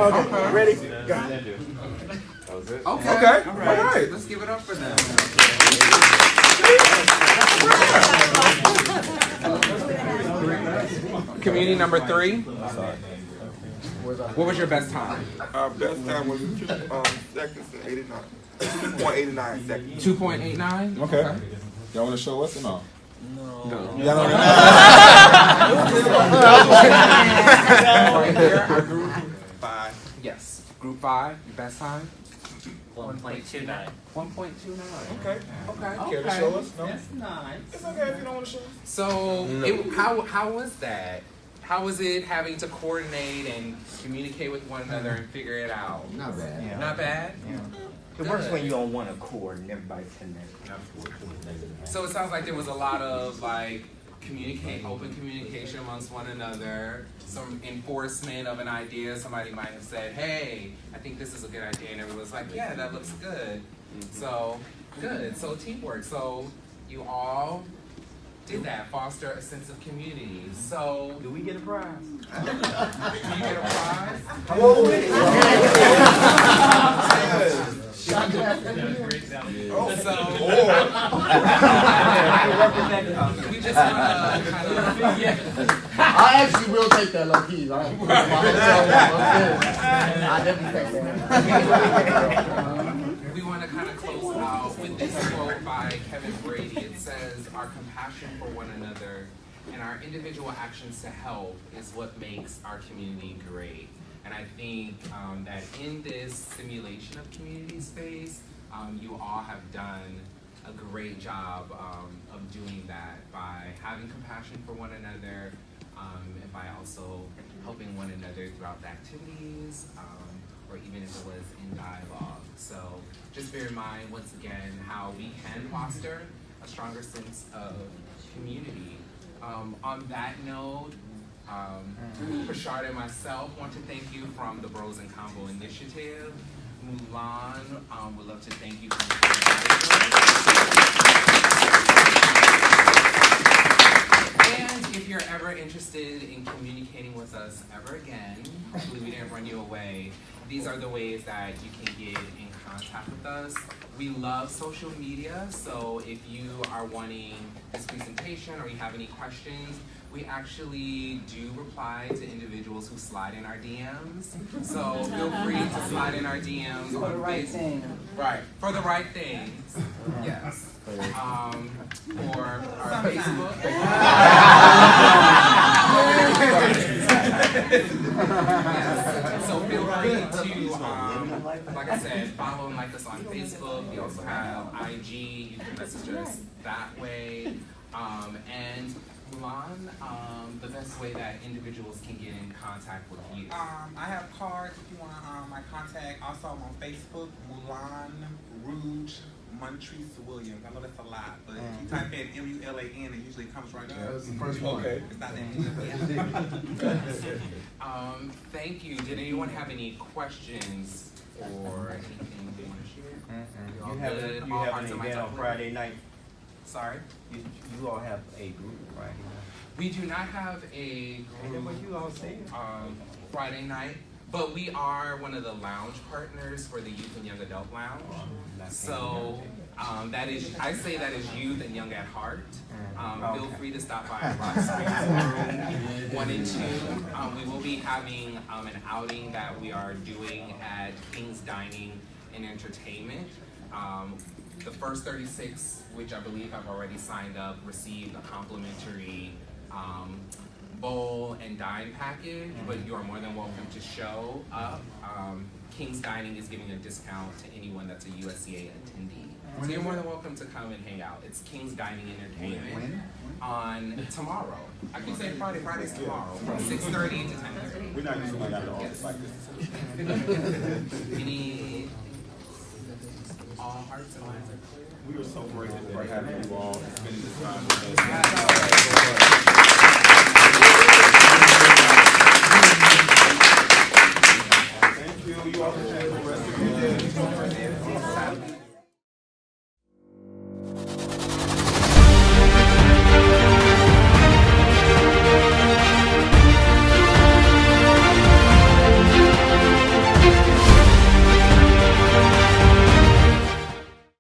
Speaker 20: Okay, ready? Go.
Speaker 2: Okay.
Speaker 1: All right.
Speaker 2: Let's give it up for them. Community number 3. What was your best time?
Speaker 9: Best time was 2 seconds and 89. 2.89 seconds.
Speaker 2: 2.89?
Speaker 1: Okay. Y'all want to show us or no?
Speaker 9: No.
Speaker 1: Y'all don't
Speaker 2: Our group 5. Yes. Group 5, your best time?
Speaker 21: 1.29.
Speaker 2: 1.29.
Speaker 1: Okay. Care to show us? No?
Speaker 8: That's nice.
Speaker 1: It's okay if you don't want to show us.
Speaker 2: So, how was that? How was it having to coordinate and communicate with one another and figure it out?
Speaker 12: Not bad.
Speaker 2: Yeah. Not bad?
Speaker 12: Yeah. It works when you're on one accord and everybody's connected.
Speaker 2: So it sounds like there was a lot of like open communication amongst one another, some enforcement of an idea. Somebody might have said, hey, I think this is a good idea, and everyone's like, yeah, that looks good. So, good. So teamwork. So you all did that, foster a sense of community. So,
Speaker 12: do we get a prize?
Speaker 2: Do you get a prize? We just want to kind of.
Speaker 11: I actually will take that low keys. I definitely take that.
Speaker 2: We want to kind of close out with this quote by Kevin Brady. It says, "Our compassion for one another and our individual actions to help is what makes our community great." And I think that in this simulation of community space, you all have done a great job of doing that by having compassion for one another and by also helping one another throughout the activities or even if it was in dialogue. So just bear in mind, once again, how we can foster a stronger sense of community. On that note, Prashad and myself want to thank you from the Bros and Convo Initiative. Mulan, would love to thank you for the And if you're ever interested in communicating with us ever again, hopefully we didn't run you away, these are the ways that you can get in contact with us. We love social media, so if you are wanting this presentation or you have any questions, we actually do reply to individuals who slide in our DMs. So feel free to slide in our DMs
Speaker 8: For the right thing.
Speaker 2: Right, for the right things. Yes. For our Facebook. Yes. So feel free to, like I said, follow and like us on Facebook. We also have IG. You can message us that way. And Mulan, the best way that individuals can get in contact with you.
Speaker 14: I have cards if you want my contact. Also, I'm on Facebook, Mulan Rouge Montrese Williams. I know that's a lot, but if you type in MULAN, it usually comes right up.
Speaker 19: That's the first one.
Speaker 14: Okay. It's not that easy.
Speaker 2: Thank you. Did anyone have any questions or anything they want to share?
Speaker 12: You have an event on Friday night?
Speaker 2: Sorry?
Speaker 12: You all have a group Friday night?
Speaker 2: We do not have a group Friday night, but we are one of the lounge partners for the Youth and Young Adult Lounge. So that is, I say that is youth and young at heart. Feel free to stop by Rock Springs Room 1 and 2. We will be having an outing that we are doing at King's Dining and Entertainment. The first 36, which I believe have already signed up, received a complimentary bowl and dine package, but you are more than welcome to show up. King's Dining is giving a discount to anyone that's a USCA attendee. So you're more than welcome to come and hang out. It's King's Dining Entertainment on tomorrow. I keep saying Friday. Friday's tomorrow from 6:30 to 10:30.
Speaker 1: We're not usually out of the office like this.
Speaker 2: Any all hearts and minds are clear?
Speaker 1: We are so grateful for having you all and spending this time with us.